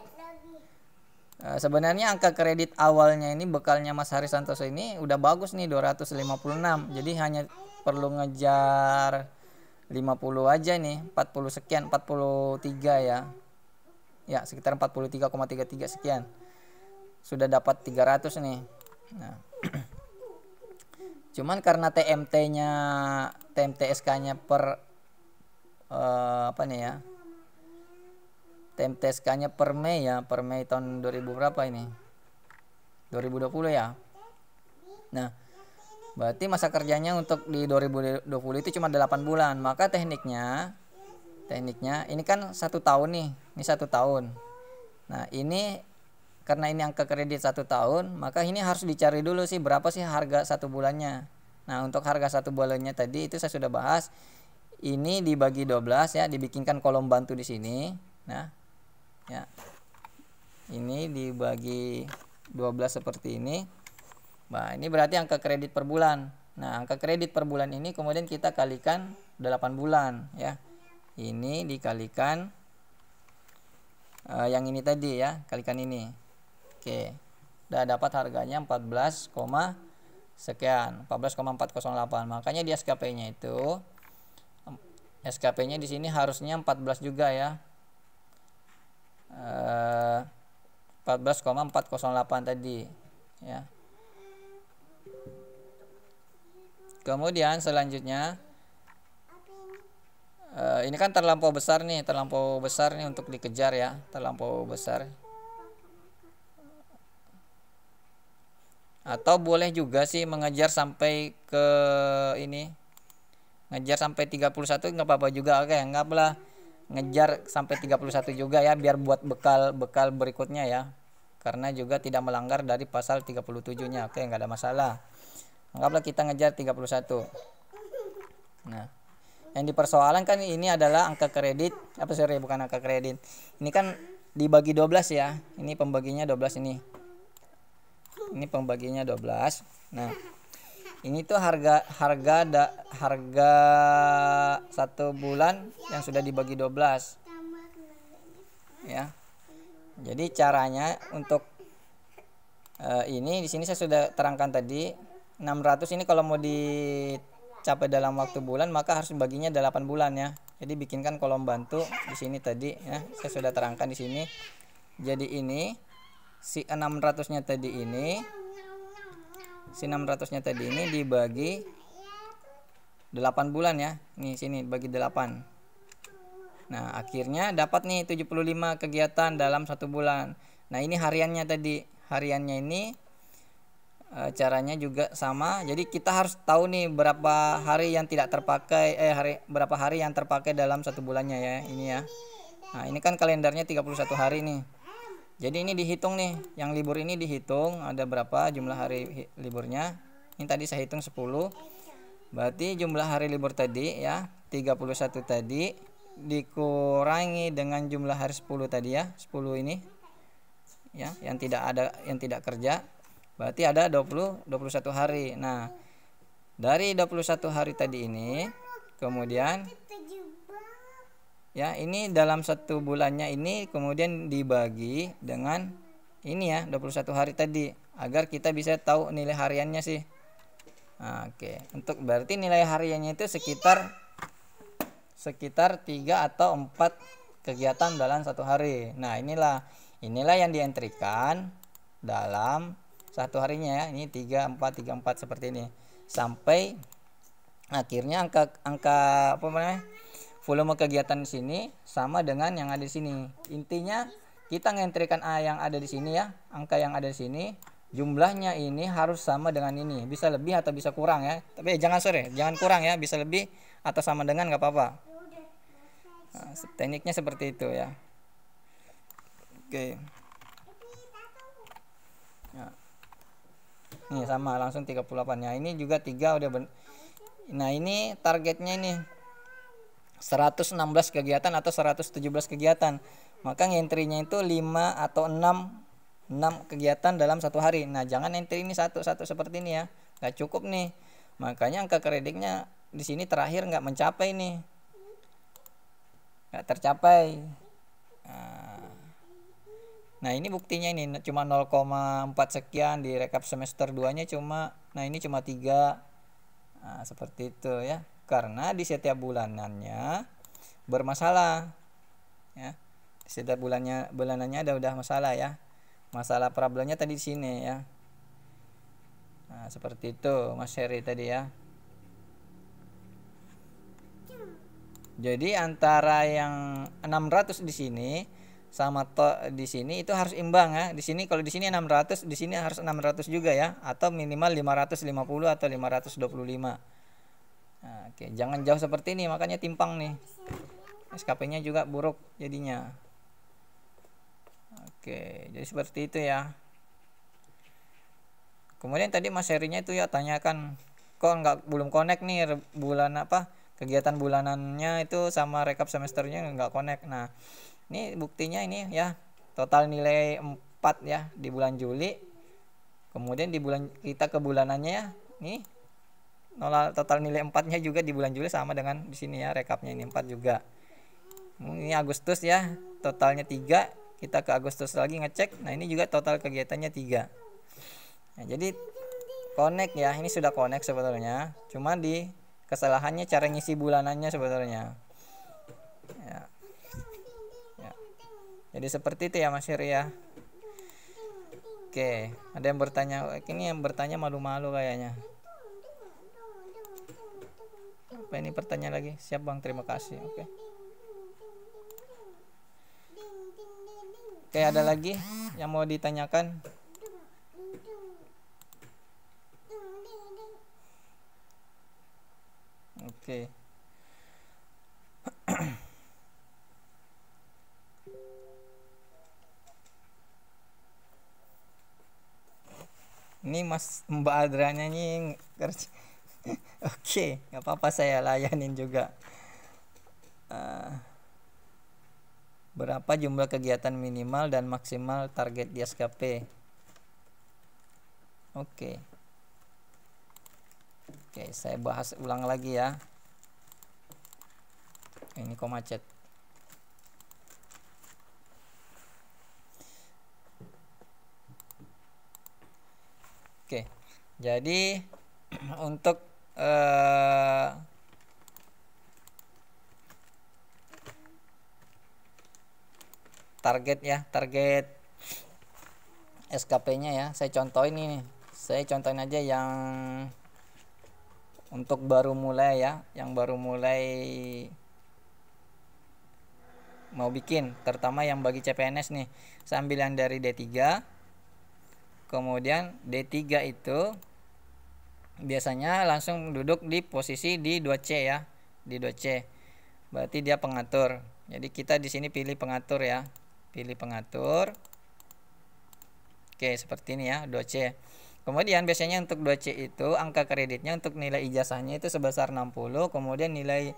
sebenarnya angka kredit awalnya ini bekalnya Mas Haris Santoso ini udah bagus nih 256. Jadi hanya perlu ngejar 50 aja nih, 40 sekian, 43 ya. Ya, sekitar 43,33 sekian. Sudah dapat 300 nih. Nah. Cuman karena TMT-SK-nya per TMT-SK-nya per Mei ya, per Mei tahun 2000 berapa ini? 2020 ya. Nah, berarti masa kerjanya untuk di 2020 itu cuma 8 bulan. Maka tekniknya ini kan 1 tahun nih. Ini 1 tahun. Nah, ini karena ini angka kredit 1 tahun, maka ini harus dicari dulu sih berapa sih harga 1 bulannya. Nah, untuk harga 1 bulannya tadi itu saya sudah bahas. Ini dibagi 12 ya, dibikinkan kolom bantu di sini. Nah, ya. Ini dibagi 12 seperti ini. Nah, ini berarti angka kredit per bulan. Nah, angka kredit per bulan ini kemudian kita kalikan 8 bulan ya. Ini dikalikan yang ini tadi ya, kalikan ini. Oke. Udah dapat harganya 14, sekian, 14,408. Makanya di SKP-nya itu SKP-nya di sini harusnya 14 juga ya. 14,408 tadi ya. Kemudian selanjutnya ini kan terlampau besar nih untuk dikejar ya, terlampau besar. Atau boleh juga sih mengejar sampai ke ini, ngejar sampai 31 nggak apa-apa juga. Oke, anggaplah ngejar sampai 31 juga ya, biar buat bekal berikutnya ya, karena juga tidak melanggar dari pasal 37-nya. Oke, nggak ada masalah. Anggaplah kita ngejar 31. Nah, yang dipersoalan kan ini adalah angka kredit, bukan angka kredit. Ini kan dibagi 12 ya. Ini pembaginya 12 ini. Ini pembaginya 12. Nah, Ini tuh harga 1 bulan yang sudah dibagi 12 ya. Jadi caranya untuk ini di sini saya sudah terangkan tadi 600 ini kalau mau dicapai dalam waktu bulan maka harus baginya 8 bulan ya. Jadi bikinkan kolom bantu di sini tadi ya. Saya sudah terangkan di sini. Jadi ini si 600-nya tadi ini dibagi 8 bulan ya. Nih sini bagi 8. Nah, akhirnya dapat nih 75 kegiatan dalam 1 bulan. Nah, ini hariannya tadi. Hariannya ini caranya juga sama. Jadi kita harus tahu nih berapa hari yang tidak terpakai berapa hari yang terpakai dalam 1 bulannya ya. Ini ya. Nah, ini kan kalendernya 31 hari nih. Jadi ini dihitung nih, yang libur ini dihitung ada berapa jumlah hari liburnya. Ini tadi saya hitung 10. Berarti jumlah hari libur tadi ya 31 tadi dikurangi dengan jumlah hari 10 tadi ya. 10 ini ya yang tidak kerja. Berarti ada 21 hari. Nah, dari 21 hari tadi ini kemudian ya ini dalam 1 bulannya ini kemudian dibagi dengan ini ya 21 hari tadi agar kita bisa tahu nilai hariannya sih. Nah, oke. Untuk berarti nilai hariannya itu sekitar 3 atau 4 kegiatan dalam 1 hari. Nah, inilah yang dientrikan dalam 1 harinya ya. Ini 3 4 seperti ini. Sampai akhirnya angka volume kegiatan di sini sama dengan yang ada di sini. Intinya kita ngentrikan yang ada di sini ya, angka yang ada di sini, jumlahnya ini harus sama dengan ini. Bisa lebih atau bisa kurang ya. Tapi jangan kurang ya, bisa lebih atau sama dengan nggak apa-apa. Nah, tekniknya seperti itu ya. Oke. Nah, ini sama langsung 38 ya. Ini juga 3 udah Nah, ini targetnya ini 116 kegiatan atau 117 kegiatan. Maka ngentrinya itu 5 atau 6 kegiatan dalam 1 hari. Nah, jangan entry ini satu-satu seperti ini ya. Nggak cukup nih. Makanya angka kreditnya di sini terakhir nggak mencapai nih. Nggak tercapai. Nah, ini buktinya ini cuma 0,4 sekian di rekap semester 2-nya cuma. Nah, ini cuma 3. Nah, seperti itu ya. Karena di setiap bulanannya bermasalah ya. Di setiap bulanannya ada udah masalah ya. Masalah problemnya tadi di sini ya. Nah, seperti itu Mas Heri tadi ya. Jadi antara yang 600 di sini sama di sini itu harus imbang ya. Di sini kalau di sini 600, di sini harus 600 juga ya, atau minimal 550 atau 525. Nah, oke, jangan jauh seperti ini makanya timpang nih. SKP-nya juga buruk jadinya. Oke, jadi seperti itu ya. Kemudian tadi Mas Herinya itu ya tanyakan kok belum connect nih bulan kegiatan bulanannya itu sama rekap semesternya nggak connect. Nah, ini buktinya ini ya, total nilai 4 ya di bulan Juli. Kemudian di bulan kita ke bulanannya ya, nih total nilai 4-nya juga di bulan Juli sama dengan di sini ya, rekapnya ini 4 juga. Ini Agustus ya, totalnya 3, kita ke Agustus lagi ngecek. Nah, ini juga total kegiatannya 3. Nah, jadi connect ya, ini sudah connect sebetulnya. Cuma di kesalahannya cara ngisi bulanannya sebetulnya. Ya. Jadi seperti itu ya Mas Heri ya. Oke, ada yang bertanya, ini yang bertanya malu-malu kayaknya. Apa ini pertanyaan lagi? Siap Bang, terima kasih. Oke. Oke, ada lagi yang mau ditanyakan? Oke. Ini Mbak Adranya nih kerja. Oke, nggak apa-apa, saya layanin juga. Berapa jumlah kegiatan minimal dan maksimal target di SKP? Oke. Oke, saya bahas ulang lagi ya. Ini kok macet. Oke, jadi untuk target ya, target SKP-nya ya, saya contohin ini. Saya contohin aja yang untuk baru mulai ya, yang baru mulai mau bikin, terutama yang bagi CPNS nih. Saya ambil yang dari D3. Kemudian D3 itu biasanya langsung duduk di posisi di 2C ya, di 2C. Berarti dia pengatur. Jadi kita di sini pilih pengatur ya. Pilih pengatur. Oke, seperti ini ya, 2C. Kemudian biasanya untuk 2C itu angka kreditnya untuk nilai ijazahnya itu sebesar 60, kemudian nilai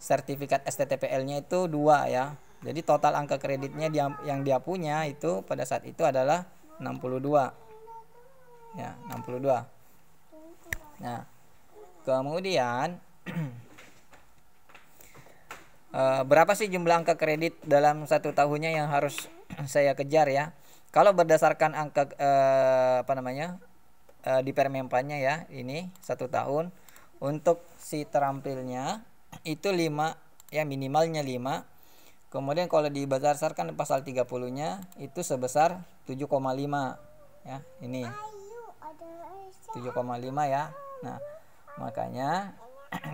sertifikat STTPL-nya itu 2 ya. Jadi total angka kreditnya yang dia punya itu pada saat itu adalah 62. Ya, 62. Nah, kemudian berapa sih jumlah angka kredit dalam 1 tahunnya yang harus saya kejar ya? Kalau berdasarkan angka di Permenpannya ya, ini 1 tahun untuk si terampilnya itu 5 ya, minimalnya 5. Kemudian kalau diberdasarkan pasal 30-nya itu sebesar 7,5 ya. Ini 7,5 ya. Nah, makanya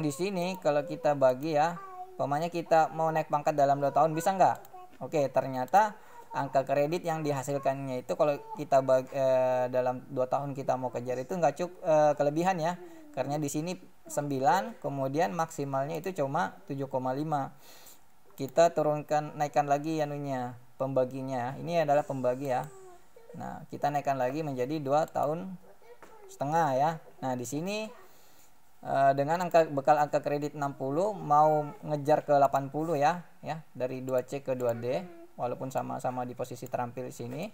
di sini kalau kita bagi ya, umpamanya kita mau naik pangkat dalam 2 tahun bisa nggak? Oke, ternyata angka kredit yang dihasilkannya itu kalau kita dalam 2 tahun kita mau kejar itu nggak cukup, kelebihan ya. Karena di sini 9, kemudian maksimalnya itu cuma 7,5. Kita turunkan, naikkan lagi anunya, pembaginya. Ini adalah pembagi ya. Nah, kita naikkan lagi menjadi 2,5 tahun ya. Nah, di sini dengan bekal angka kredit 60 mau ngejar ke 80 ya, dari 2C ke 2D walaupun sama-sama di posisi terampil sini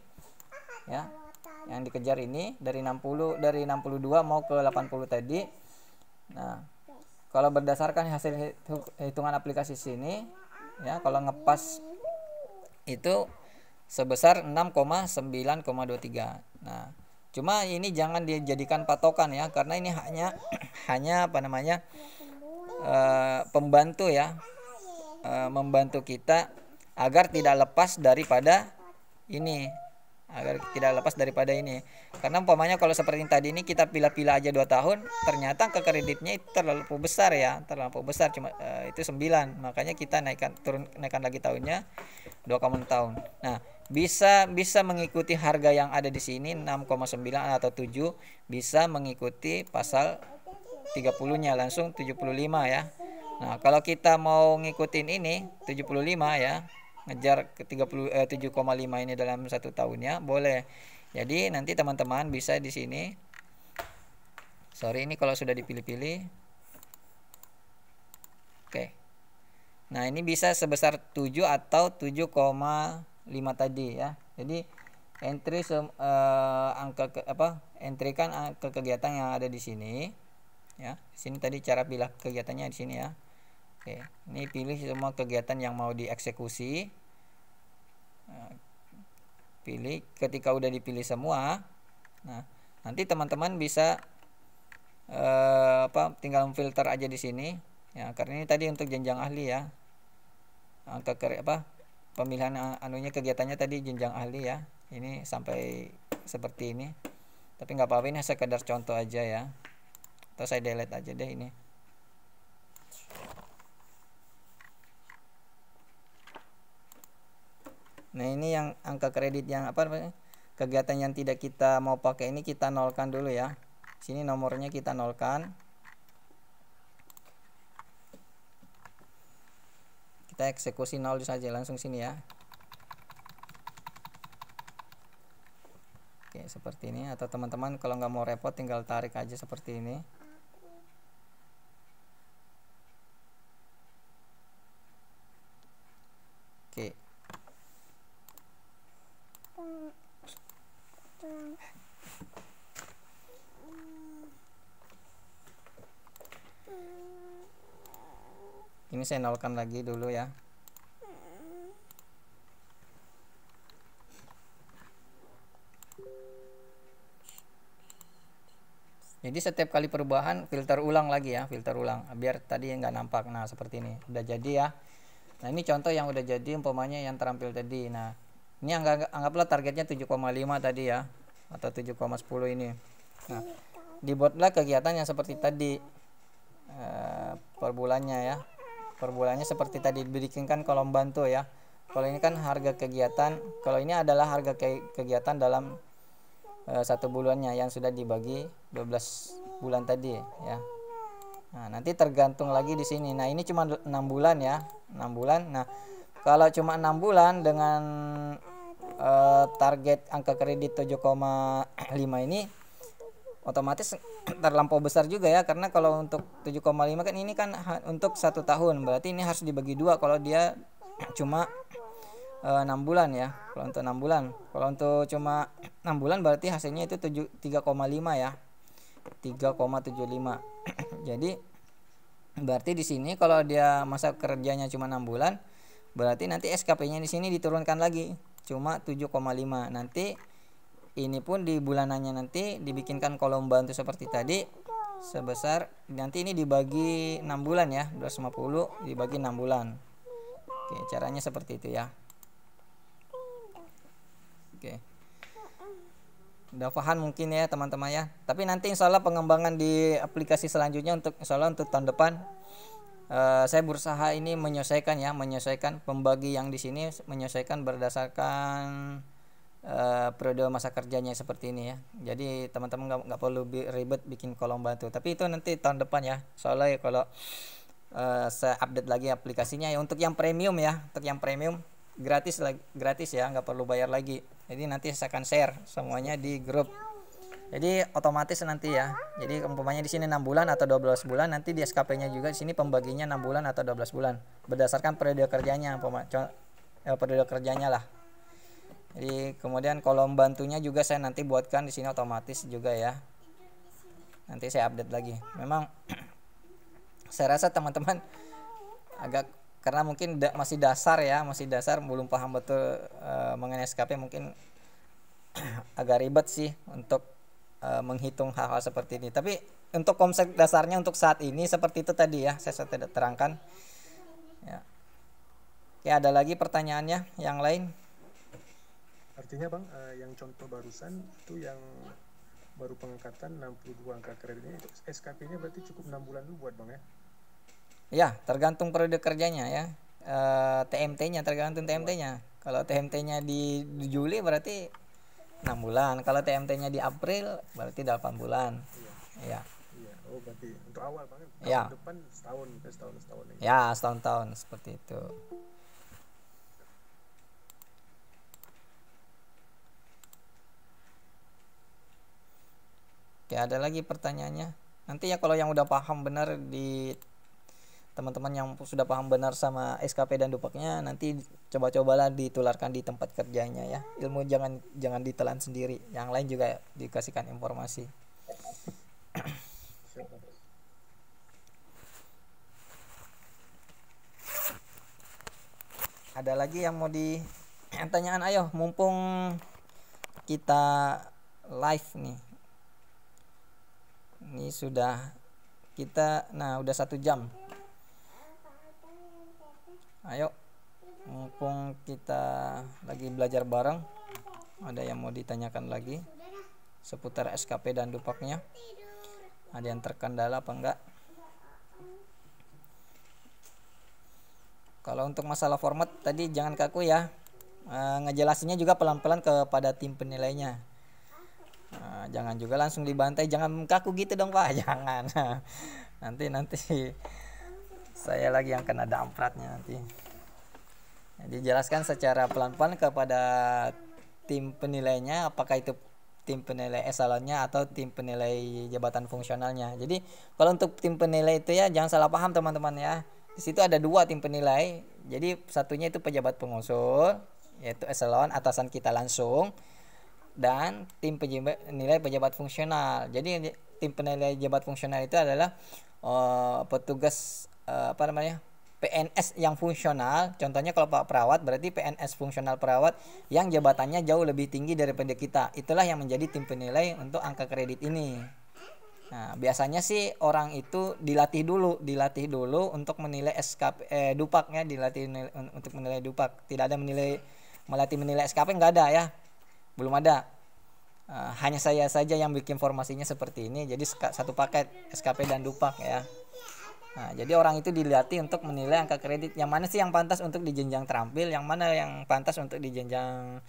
ya. Yang dikejar ini dari 62 mau ke 80 tadi. Nah, kalau berdasarkan hasil hitungan aplikasi sini ya, kalau ngepas itu sebesar 6,9,23. Nah, cuma ini jangan dijadikan patokan ya, karena ini hanya pembantu ya, membantu kita agar tidak lepas daripada ini, karena umpamanya kalau seperti tadi ini kita pilih-pilih aja 2 tahun, ternyata angka kreditnya itu terlalu besar, cuma itu 9, makanya kita naikkan lagi tahunnya 2,6 tahun. Nah, bisa mengikuti harga yang ada di sini 6,9 atau 7, bisa mengikuti pasal 30-nya langsung 75 ya. Nah, kalau kita mau ngikutin ini 75 ya, ngejar ke 7,5 ini dalam 1 tahunnya boleh. Jadi nanti teman-teman bisa di sini. Sorry, ini kalau sudah dipilih-pilih. Oke. Nah, ini bisa sebesar 7 atau 7,5 tadi ya. Jadi entrykan angka kegiatan yang ada di sini ya. Di sini tadi cara pilih kegiatannya di sini ya. Oke, ini pilih semua kegiatan yang mau dieksekusi. Pilih, ketika udah dipilih semua, nah nanti teman-teman bisa tinggal filter aja di sini ya, karena ini tadi untuk jenjang ahli ya. Angka pemilihan kegiatannya tadi jenjang ahli ya. Ini sampai seperti ini. Tapi nggak apa-apa, ini sekedar contoh aja ya. Atau saya delete aja deh ini. Nah, ini yang angka kredit yang kegiatan yang tidak kita mau pakai ini kita nolkan dulu ya. Sini nomornya kita nolkan. Kita eksekusi 0 saja langsung sini ya. Oke, seperti ini. Atau teman-teman kalau nggak mau repot tinggal tarik aja seperti ini. Oke. Ini saya nolkan lagi dulu ya. Jadi setiap kali perubahan filter ulang lagi ya, filter ulang biar tadi nggak nampak. Nah seperti ini udah jadi ya. Nah ini contoh yang udah jadi umpamanya yang terampil tadi. Nah ini anggaplah targetnya 7,5 tadi ya, atau 7,10 ini. Nah dibuatlah kegiatan yang seperti tadi per bulannya ya. Per bulannya seperti tadi dibikinkan kolom bantu ya. Kalau ini kan harga kegiatan, kalau ini adalah harga kegiatan dalam satu bulannya yang sudah dibagi 12 bulan tadi ya. Nah, nanti tergantung lagi di sini. Nah, ini cuma 6 bulan ya, 6 bulan. Nah, kalau cuma 6 bulan dengan target angka kredit 7,5 ini otomatis terlampau besar juga ya, karena kalau untuk 7,5 kan ini kan untuk 1 tahun, berarti ini harus dibagi 2 kalau dia cuma 6 bulan ya. Kalau untuk 6 bulan, kalau untuk cuma 6 bulan berarti hasilnya itu 3,5 ya, 3,75. Jadi berarti di sini kalau dia masa kerjanya cuma 6 bulan, berarti nanti SKP-nya di sini diturunkan lagi cuma 7,5. Nanti ini pun di bulanannya nanti dibikinkan kolom bantu seperti tadi sebesar, nanti ini dibagi 6 bulan ya, 250 dibagi 6 bulan. Oke, caranya seperti itu ya. Oke, udah paham mungkin ya teman-teman ya. Tapi nanti insya Allah pengembangan di aplikasi selanjutnya untuk insya Allah untuk tahun depan saya berusaha ini menyesuaikan pembagi yang di sini, menyesuaikan berdasarkan periode masa kerjanya seperti ini ya. Jadi teman-teman nggak perlu ribet bikin kolom bantu. Tapi itu nanti tahun depan ya. Soalnya ya kalau saya update lagi aplikasinya ya. Untuk yang premium ya, untuk yang premium gratis ya, nggak perlu bayar lagi. Jadi nanti saya akan share semuanya di grup. Jadi otomatis nanti ya. Jadi umpamanya di sini 6 bulan atau 12 bulan, nanti di SKP-nya juga di sini pembaginya 6 bulan atau 12 bulan berdasarkan periode kerjanya, periode kerjanya lah. Jadi kemudian kolom bantunya juga saya nanti buatkan di sini otomatis juga ya. Nanti saya update lagi. Memang saya rasa teman-teman agak, karena mungkin masih dasar belum paham betul mengenai SKP, mungkin agak ribet sih untuk menghitung hal-hal seperti ini. Tapi untuk konsep dasarnya untuk saat ini seperti itu tadi ya, saya sudah terangkan ya. Oke, ada lagi pertanyaannya yang lain? Artinya Bang, yang contoh barusan itu yang baru pengangkatan 62 angka kreditnya, itu SKP-nya berarti cukup 6 bulan dulu buat Bang ya? Ya, tergantung periode kerjanya ya. TMT-nya tergantung TMT-nya. Kalau TMT-nya di Juli berarti 6 bulan. Kalau TMT-nya di April berarti 8 bulan. Iya. Iya. Oh, berarti untuk awal Bang. Tahun ya. depan setahun ini. Ya, setahun seperti itu. Oke, ada lagi pertanyaannya? Nanti ya kalau yang udah paham benar, di teman-teman yang sudah paham benar sama SKP dan dupaknya, nanti coba-cobalah ditularkan di tempat kerjanya ya. Ilmu jangan ditelan sendiri, yang lain juga dikasihkan informasi. Ada lagi yang mau pertanyaan? Ayo, mumpung kita live nih. Ini sudah udah 1 jam. Ayo, mumpung kita lagi belajar bareng, ada yang mau ditanyakan lagi seputar SKP dan dupaknya? Ada yang terkendala apa enggak? Kalau untuk masalah format tadi jangan kaku ya, ngejelasinnya juga pelan-pelan kepada tim penilainya. Jangan juga langsung dibantai, jangan kaku gitu dong Pak, jangan. nanti saya lagi yang kena dampratnya nanti. Jadi jelaskan secara pelan-pelan kepada tim penilainya, apakah itu tim penilai eselonnya atau tim penilai jabatan fungsionalnya. Jadi kalau untuk tim penilai itu ya jangan salah paham teman-teman ya. Di situ ada 2 tim penilai. Jadi satunya itu pejabat pengusul, yaitu eselon atasan kita langsung, dan tim penilai pejabat fungsional. Jadi tim penilai jabat fungsional itu adalah petugas PNS yang fungsional, contohnya kalau Pak Perawat berarti PNS fungsional perawat yang jabatannya jauh lebih tinggi daripada kita. Itulah yang menjadi tim penilai untuk angka kredit ini. Nah, biasanya sih orang itu dilatih dulu untuk menilai SKP Dupak ya, untuk menilai Dupak. Tidak ada melatih menilai SKP, nggak ada ya. Belum ada. Hanya saya saja yang bikin formasinya seperti ini. Jadi satu paket SKP dan Dupak ya. Nah, jadi orang itu dilatih untuk menilai angka kredit. Yang mana sih yang pantas untuk di jenjang terampil, yang mana yang pantas untuk di jenjang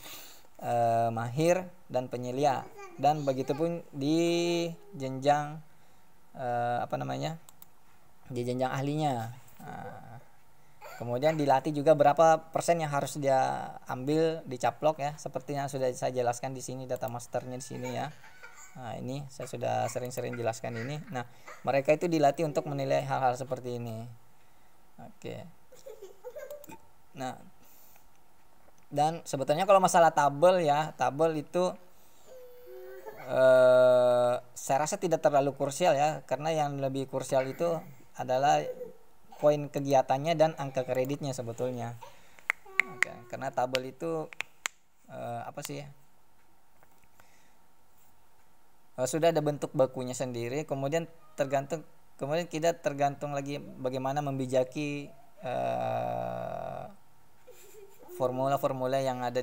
mahir dan penyelia. Dan begitupun di jenjang di jenjang ahlinya. Nah, kemudian dilatih juga berapa persen yang harus dia ambil dicaplok ya, seperti yang sudah saya jelaskan di sini, data masternya di sini ya. Nah, ini saya sudah sering-sering jelaskan ini. Nah, mereka itu dilatih untuk menilai hal-hal seperti ini. Oke. Nah, dan sebetulnya kalau masalah tabel ya, tabel itu saya rasa tidak terlalu krusial ya, karena yang lebih krusial itu adalah poin kegiatannya dan angka kreditnya sebetulnya. Oke, karena tabel itu sudah ada bentuk bakunya sendiri, kemudian kita tergantung lagi bagaimana membijaki formula-formula yang ada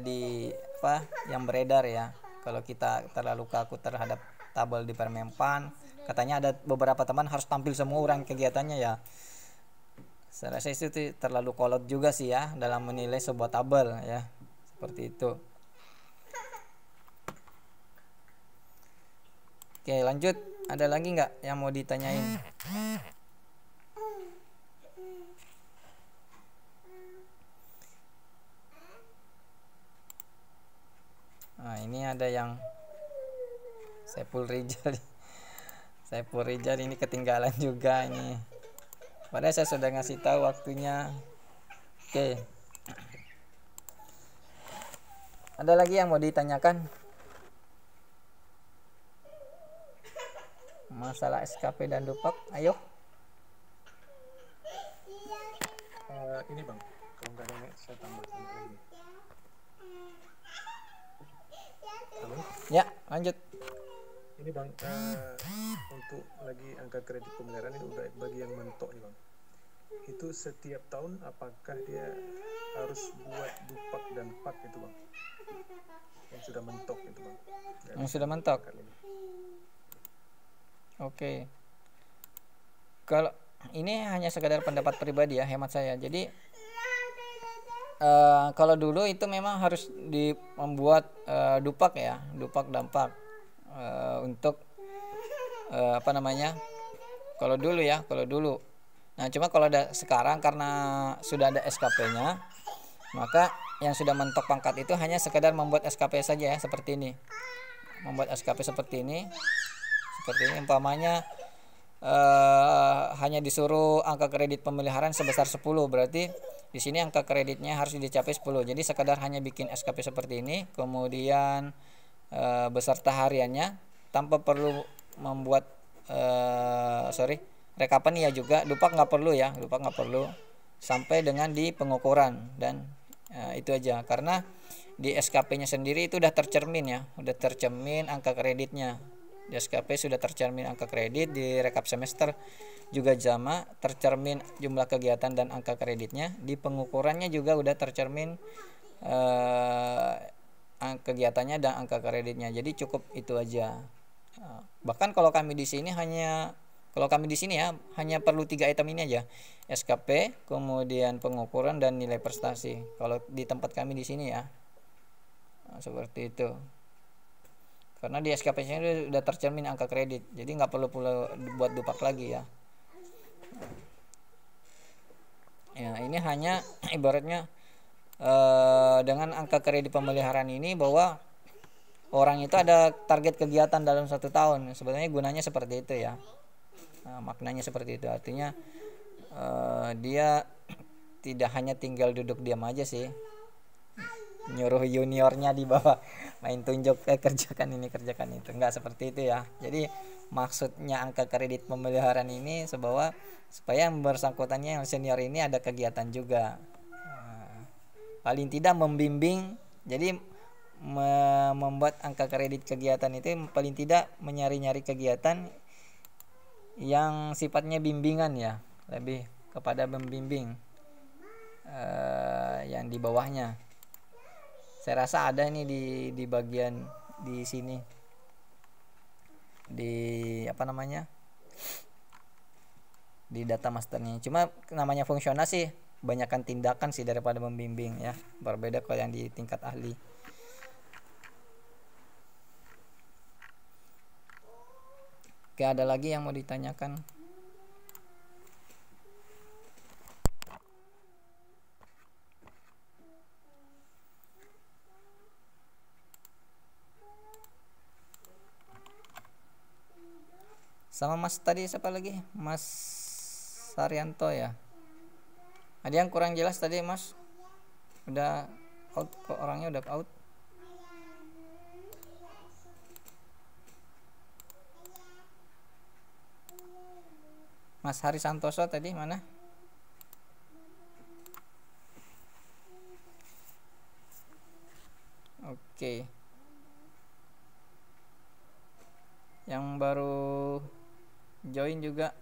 yang beredar ya. Kalau kita terlalu kaku terhadap tabel di Permenpan, katanya ada beberapa teman harus tampil semua orang kegiatannya ya. Saya rasa itu terlalu kolot juga sih ya dalam menilai sebuah tabel ya, seperti itu. Oke, lanjut. Ada lagi nggak yang mau ditanyain? Nah, ini ada yang Saiful Rijal ini ketinggalan juga ini. Padahal saya sudah ngasih tahu waktunya. Oke. Ada lagi yang mau ditanyakan? Masalah SKP dan Dupak, ayo. Ini Bang, kalau nggak ada yang saya tambah lagi. Halo? Ya, lanjut. Ini Bang, untuk lagi angka kredit pemeliharaan ini udah bagi yang mentok nih Bang. Itu setiap tahun apakah dia harus buat Dupak dan Pak itu Bang? Yang sudah mentok itu Bang. Yang sudah mentok. Oke. Kalau ini hanya sekadar pendapat pribadi ya, hemat saya. Jadi kalau dulu itu memang harus membuat Dupak ya, Dupak dampak untuk kalau dulu. Nah, cuma kalau sekarang karena sudah ada SKP-nya, maka yang sudah mentok pangkat itu hanya sekadar membuat SKP saja ya, seperti ini. Membuat SKP seperti ini umpamanya hanya disuruh angka kredit pemeliharaan sebesar 10, berarti di sini angka kreditnya harus dicapai 10. Jadi sekadar hanya bikin SKP seperti ini, kemudian beserta hariannya tanpa perlu membuat rekapan ya juga. Dupak nggak perlu sampai dengan di pengukuran, dan itu aja, karena di SKP-nya sendiri itu udah tercermin angka kreditnya. Di SKP sudah tercermin angka kredit, di rekap semester juga sama, tercermin jumlah kegiatan dan angka kreditnya. Di pengukurannya juga udah tercermin kegiatannya dan angka kreditnya. Jadi cukup itu aja. Bahkan kalau kami di sini hanya perlu 3 item ini aja. SKP, kemudian pengukuran dan nilai prestasi. Kalau di tempat kami di sini ya. Seperti itu. Karena di SKP-nya sudah tercermin angka kredit, jadi nggak perlu buat Dupak lagi ya. Ya, ini hanya ibaratnya dengan angka kredit pemeliharaan ini bahwa orang itu ada target kegiatan dalam 1 tahun. Sebenarnya gunanya seperti itu ya. Nah, maknanya seperti itu. Artinya dia tidak hanya tinggal duduk diam aja sih, nyuruh juniornya di bawah main tunjuk kerjakan ini kerjakan itu, enggak seperti itu ya. Jadi maksudnya angka kredit pemeliharaan ini supaya yang bersangkutannya yang senior ini ada kegiatan juga. Paling tidak membimbing, jadi membuat angka kredit kegiatan itu paling tidak menyari-nyari kegiatan yang sifatnya bimbingan ya, lebih kepada membimbing yang di bawahnya. Saya rasa ada nih di bagian di sini, di apa namanya, di data masternya. Cuma namanya fungsional sih banyakkan tindakan sih daripada membimbing ya, berbeda kalau yang di tingkat ahli. Oke, ada lagi yang mau ditanyakan? Sama Mas tadi siapa lagi? Mas Saryanto ya. Ada yang kurang jelas tadi Mas? Udah out kok, orangnya udah out. Mas Hari Santoso tadi mana? Oke. Yang baru join juga.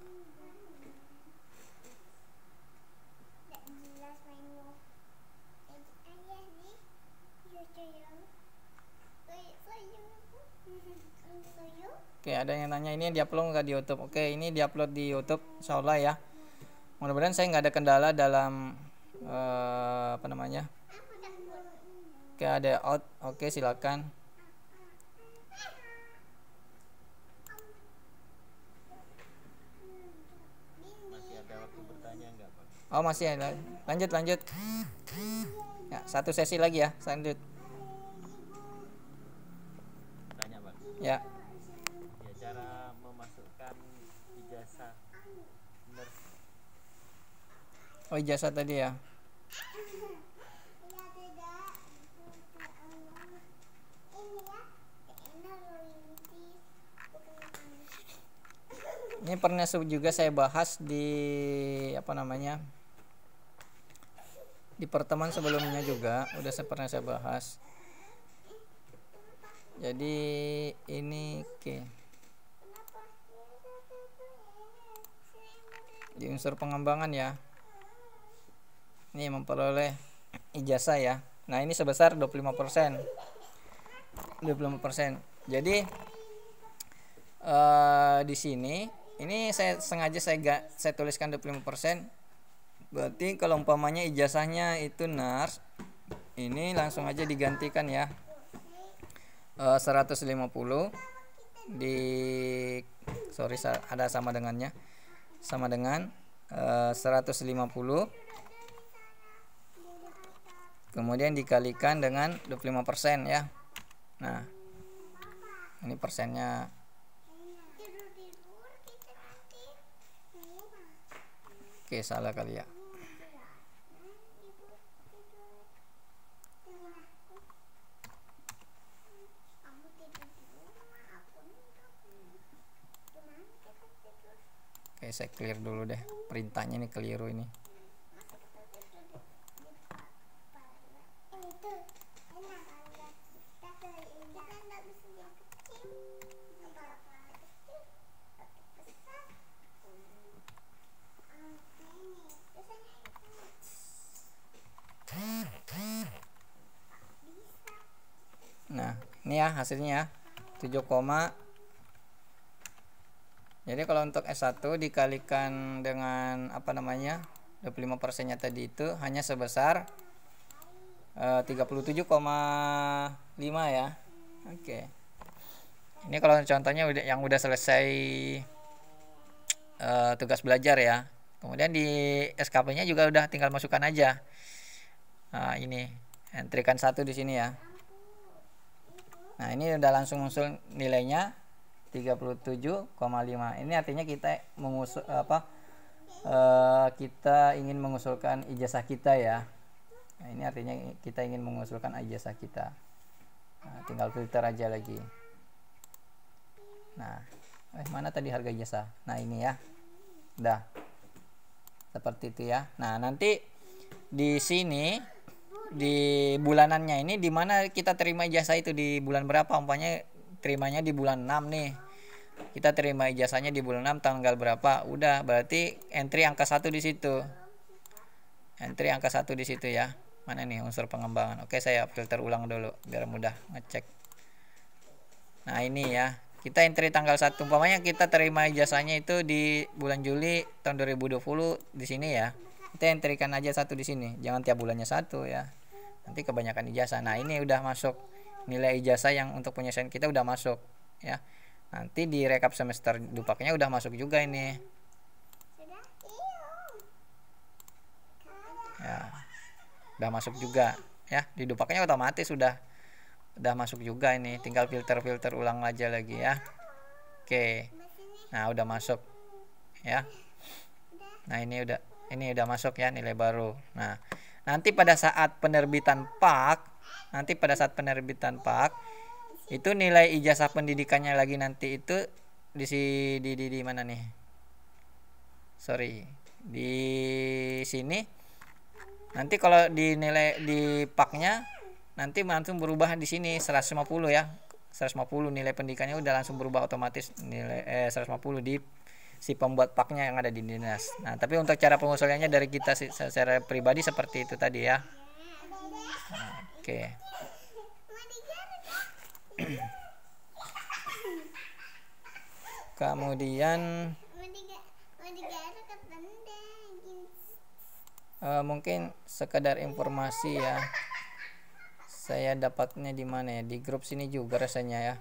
Oke, ada yang nanya ini diupload nggak di YouTube? Oke, ini diupload di YouTube, insyaallah ya. Mudah-mudahan saya nggak ada kendala dalam apa namanya. Oke, ada out. Oke, silakan. Masih ada waktu bertanya nggak, Pak? Oh, masih ada. Lanjut. Ya, satu sesi lagi ya, lanjut. Tanya, Pak. Ya. Ya, cara memasukkan ijazah nurse. Oh, ijazah tadi ya. Ini pernah juga saya bahas di apa namanya, di pertemuan sebelumnya juga udah pernah saya bahas. Jadi ini di unsur pengembangan ya, ini memperoleh ijazah ya. Nah, ini sebesar 25%. Jadi di sini ini saya sengaja saya tuliskan 25%. Berarti kalau umpamanya ijazahnya itu nurse, ini langsung aja digantikan ya. 150 ada sama dengannya. Sama dengan 150 kemudian dikalikan dengan 25% ya. Nah, ini persennya. Oke, salah kali ya. Oke, saya clear dulu deh. Perintahnya ini keliru ini. Nah, ini ya hasilnya ya. 7, jadi kalau untuk S1 dikalikan dengan apa namanya 25%-nya tadi itu hanya sebesar 37,5 ya. Oke. Ini kalau contohnya yang udah selesai tugas belajar ya. Kemudian di SKP-nya juga udah tinggal masukkan aja. Nah, ini entrikan 1 di sini ya. Nah, ini udah langsung muncul nilainya 37,5. Ini artinya kita kita ingin mengusulkan ijazah kita ya. Nah, ini artinya kita ingin mengusulkan ijazah kita. Nah, tinggal filter aja lagi. Nah, Mana tadi harga ijazah? Nah ini ya, udah seperti itu ya. Nah nanti di sini di bulanannya ini di mana kita terima ijazah itu di bulan berapa, umpamanya terimanya di bulan 6 nih, kita terima ijazahnya di bulan 6 tanggal berapa, udah berarti entry angka 1 di situ, entry angka 1 di situ ya. Mana nih unsur pengembangan? Oke, saya filter ulang dulu biar mudah ngecek. Nah ini ya, kita entry tanggal 1, umpamanya kita terima ijazahnya itu di bulan Juli tahun 2020 di sini ya. Kita entrykan aja 1 di sini, jangan tiap bulannya 1 ya. Nanti kebanyakan ijazah. Nah, ini udah masuk nilai ijazah yang untuk penyelesaian kita udah masuk ya. Nanti di rekap semester dupaknya udah masuk juga ini. Ya. Udah masuk juga ya, di dupaknya otomatis udah masuk juga ini, tinggal filter ulang aja lagi ya. Oke, nah udah masuk ya. Nah ini udah masuk ya nilai baru. Nah nanti pada saat penerbitan PAK, itu nilai ijazah pendidikannya lagi nanti itu di mana nih, sorry, di sini. Nanti kalau di nilai di PAK-nya nanti langsung berubah di sini 150 ya. 150 nilai pendidikannya udah langsung berubah otomatis nilai 150 di si pembuat PAK-nya yang ada di dinas. Nah, tapi untuk cara pengusulannya dari kita secara pribadi seperti itu tadi ya. Nah, oke. Kemudian mungkin sekedar informasi ya, saya dapatnya di mana ya, di grup sini juga rasanya ya.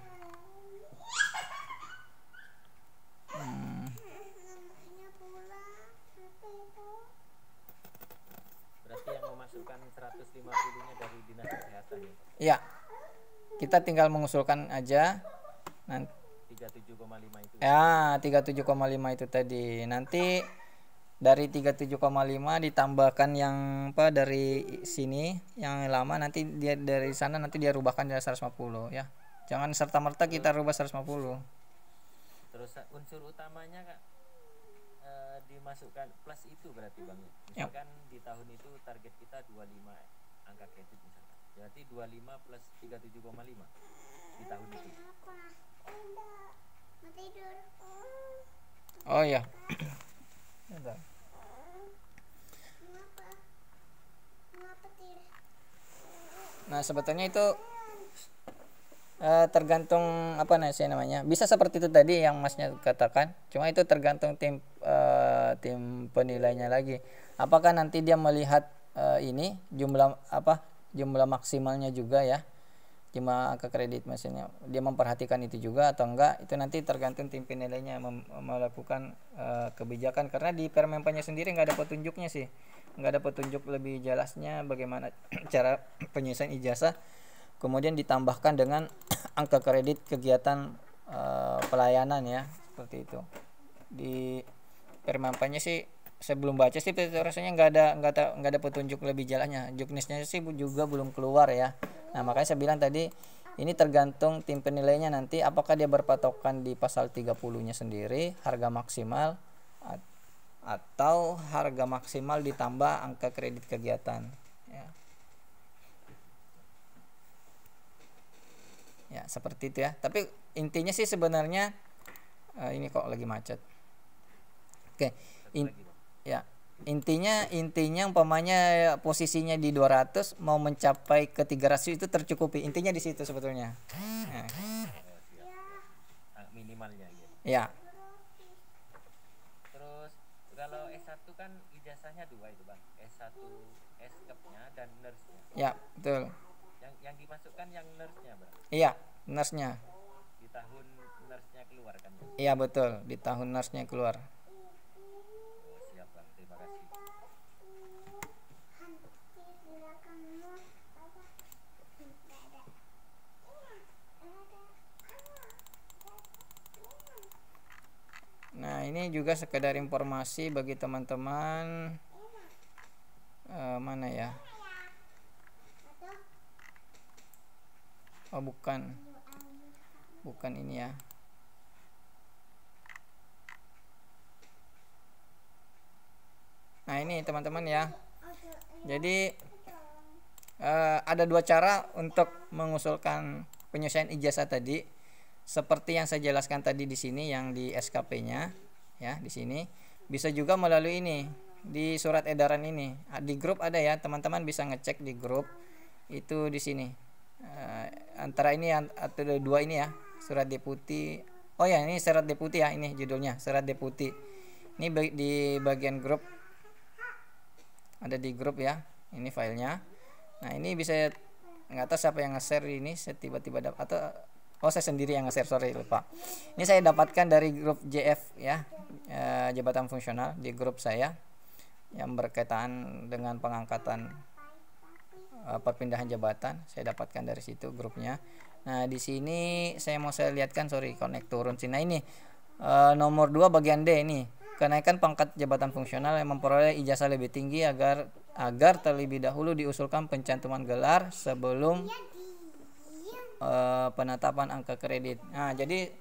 Berarti yang memasukkan 150-nya dari dinas kesehatan ya? Ya, kita tinggal mengusulkan aja nanti 37,5 itu ya, 37,5 itu tadi. Nanti dari 37,5 ditambahkan yang dari sini yang lama, nanti dia dari sana nanti dia rubahkan dari 150 ya. Jangan serta-merta kita rubah 150. Terus unsur utamanya Kak dimasukkan plus itu berarti Bang. Misalkan di tahun itu target kita 25 angka kredit misalkan. Berarti 25 plus 37,5 di tahun itu. Oh ya. Nah sebetulnya itu tergantung apa namanya, bisa seperti itu tadi yang masnya katakan, cuma itu tergantung tim penilainya lagi, apakah nanti dia melihat ini jumlah maksimalnya juga ya, cuma angka kredit mesinnya dia memperhatikan itu juga atau enggak, itu nanti tergantung tim penilainya melakukan kebijakan, karena di Permenpannya sendiri nggak ada petunjuknya sih, nggak ada petunjuk lebih jelasnya bagaimana cara penyelesaian ijazah, kemudian ditambahkan dengan angka kredit kegiatan pelayanan ya, seperti itu. Di Permenpannya sih saya belum baca sih, rasanya nggak ada petunjuk lebih jelasnya, juknisnya sih juga belum keluar ya. Nah makanya saya bilang tadi ini tergantung tim penilainya nanti apakah dia berpatokan di pasal 30-nya sendiri harga maksimal atau harga maksimal ditambah angka kredit kegiatan ya. Ya seperti itu ya, tapi intinya sih sebenarnya ini kok lagi macet. Oke, ya intinya umpamanya posisinya di 200 mau mencapai ke 300 itu tercukupi, intinya di situ sebetulnya. Nah. Minimalnya gitu. Ya. Terus kalau S1 kan ijazahnya 2 itu Bang, S1 S-Cap-nya dan nurse-nya. Ya betul. Yang dimasukkan yang nurse-nya Bang. Iya, nurse-nya. Di tahun nurse-nya keluar kan? Iya betul, di tahun nurse-nya keluar. Oh, siap Bang, terima kasih. Nah ini juga sekedar informasi bagi teman-teman mana ya. Oh bukan ini ya. ini teman-teman ya. Jadi ada dua cara untuk mengusulkan penyelesaian ijazah tadi. Seperti yang saya jelaskan tadi di sini yang di SKP-nya ya, di sini. Bisa juga melalui ini di surat edaran ini. Di grup ada ya, teman-teman bisa ngecek di grup. Itu di sini. Antara ini atau dua ini ya, surat deputi. Oh ya, ini surat deputi ya, ini judulnya, surat deputi. Ini di bagian grup. Ada di grup ya. Ini filenya. Nah, ini bisa, nggak tahu siapa yang nge-share ini, saya tiba-tiba dapat, atau saya sendiri yang nge-share, sorry lupa. Ini saya dapatkan dari grup JF ya, jabatan fungsional di grup saya yang berkaitan dengan pengangkatan perpindahan jabatan. Saya dapatkan dari situ grupnya. Nah, di sini saya lihatkan, sorry connect turun sini. Nah, ini nomor 2 bagian D ini. Kenaikan pangkat jabatan fungsional yang memperoleh ijazah lebih tinggi agar terlebih dahulu diusulkan pencantuman gelar sebelum penetapan angka kredit. Nah, jadi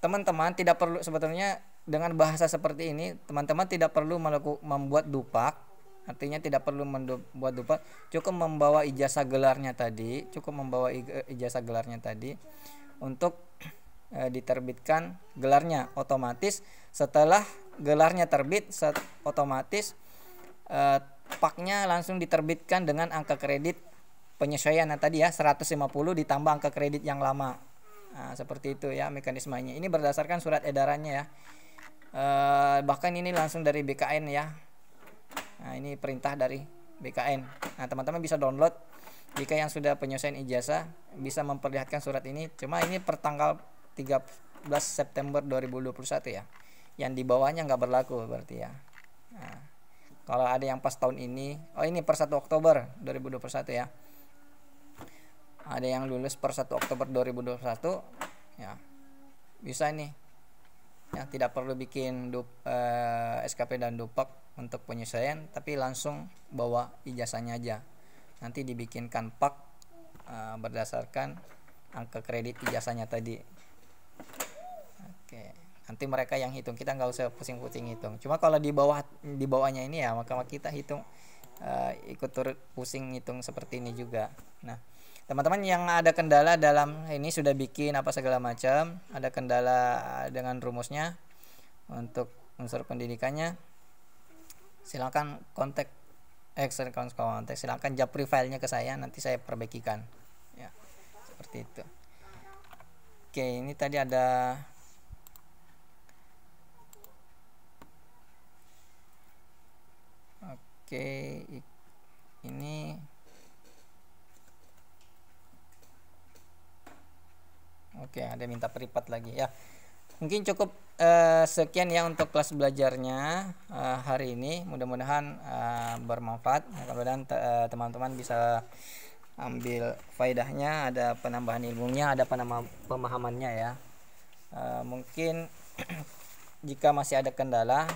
teman-teman tidak perlu, sebetulnya dengan bahasa seperti ini teman-teman tidak perlu membuat dupak. Artinya tidak perlu membuat dupak, cukup membawa ijazah gelarnya tadi, untuk diterbitkan gelarnya. Otomatis setelah gelarnya terbit, otomatis paknya langsung diterbitkan dengan angka kredit penyesuaian tadi ya, 150 ditambah angka kredit yang lama. Nah, seperti itu ya mekanismenya. Ini berdasarkan surat edarannya ya. Bahkan ini langsung dari BKN ya. Nah, ini perintah dari BKN. Nah, teman-teman bisa download jika yang sudah penyesuaian ijazah, bisa memperlihatkan surat ini. Cuma ini per tanggal 13 September 2021 ya. Yang di bawahnya nggak berlaku berarti ya. Nah, kalau ada yang pas tahun ini, ini per 1 Oktober 2021 ya. Ada yang lulus per 1 Oktober 2021 ya. Bisa nih. Ya, tidak perlu bikin SKP dan dupak untuk penyesuaian, tapi langsung bawa ijazahnya aja. Nanti dibikinkan pak berdasarkan angka kredit ijazahnya tadi. Oke. Nanti mereka yang hitung, kita nggak usah pusing-pusing hitung. Cuma kalau di bawahnya ini ya, maka kita hitung ikut turut pusing hitung seperti ini juga. Nah, teman-teman yang ada kendala dalam ini sudah bikin apa segala macam, ada kendala dengan rumusnya untuk unsur pendidikannya, silakan silakan japri filenya ke saya, nanti saya perbaikikan ya, seperti itu. Oke, ini tadi ada ini ada minta privat lagi ya. Mungkin cukup sekian ya untuk kelas belajarnya hari ini. Mudah-mudahan bermanfaat. Mudah-mudahan teman-teman bisa ambil faedahnya, ada penambahan ilmunya, ada pemahamannya ya. Mungkin jika masih ada kendala,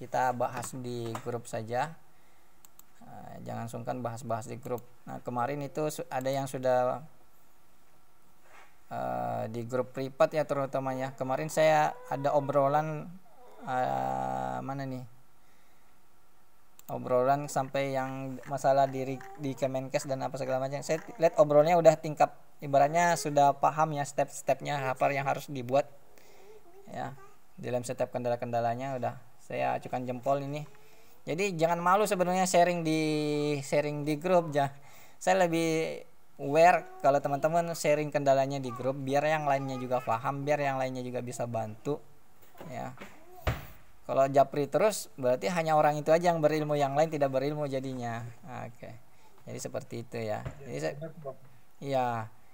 kita bahas di grup saja. Jangan sungkan bahas-bahas di grup. Nah, kemarin itu ada yang sudah di grup privat ya terutamanya. Kemarin saya ada obrolan obrolan sampai yang masalah di Kemenkes dan apa segala macam. Saya lihat obrolannya udah tingkat, ibaratnya sudah paham ya step-stepnya apa yang harus dibuat ya. Dalam setiap kendala-kendalanya udah saya acukan jempol ini. Jadi jangan malu sebenarnya sharing di grup ya. Saya lebih aware kalau teman-teman sharing kendalanya di grup, biar yang lainnya juga paham, biar yang lainnya juga bisa bantu ya. Kalau japri terus berarti hanya orang itu aja yang berilmu, yang lain tidak berilmu jadinya. Oke. Jadi seperti itu ya.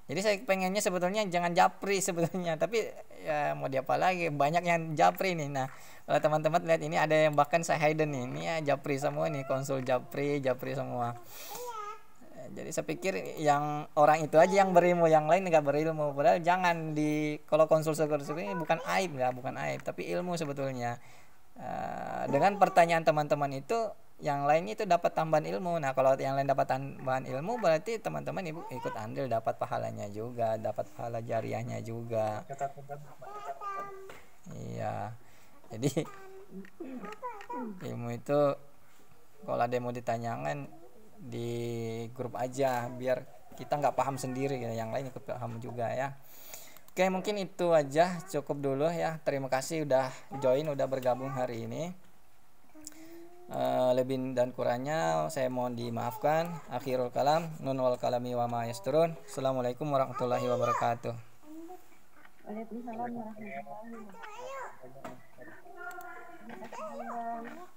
Jadi saya pengennya sebetulnya jangan japri sebetulnya, tapi ya mau diapa lagi, banyak yang japri nih. Nah, kalau teman-teman lihat ini ada yang bahkan saya hidden nih, ini ya japri semua nih, konsul japri semua. Jadi saya pikir yang orang itu aja yang berilmu, yang lain nggak berilmu. Padahal jangan kalau konsul seperti ini bukan aib, bukan aib, tapi ilmu sebetulnya. Dengan pertanyaan teman-teman itu, yang lain itu dapat tambahan ilmu. Nah, kalau yang lain dapat tambahan ilmu, berarti teman-teman ikut andil, dapat pahalanya juga, dapat pahala jariahnya juga. Iya. Jadi ilmu itu Kalau ada yang mau ditanyakan di grup aja biar kita nggak paham sendiri gitu, yang lain ikut paham juga ya. Oke, mungkin itu aja, cukup dulu ya. Terima kasih udah join, udah bergabung hari ini. Lebih dan kurangnya saya mohon dimaafkan. Akhirul kalam, nun wal kalami wa ma yasturun. Assalamualaikum warahmatullahi wabarakatuh. Waalaikumsalam warahmatullahi wabarakatuh.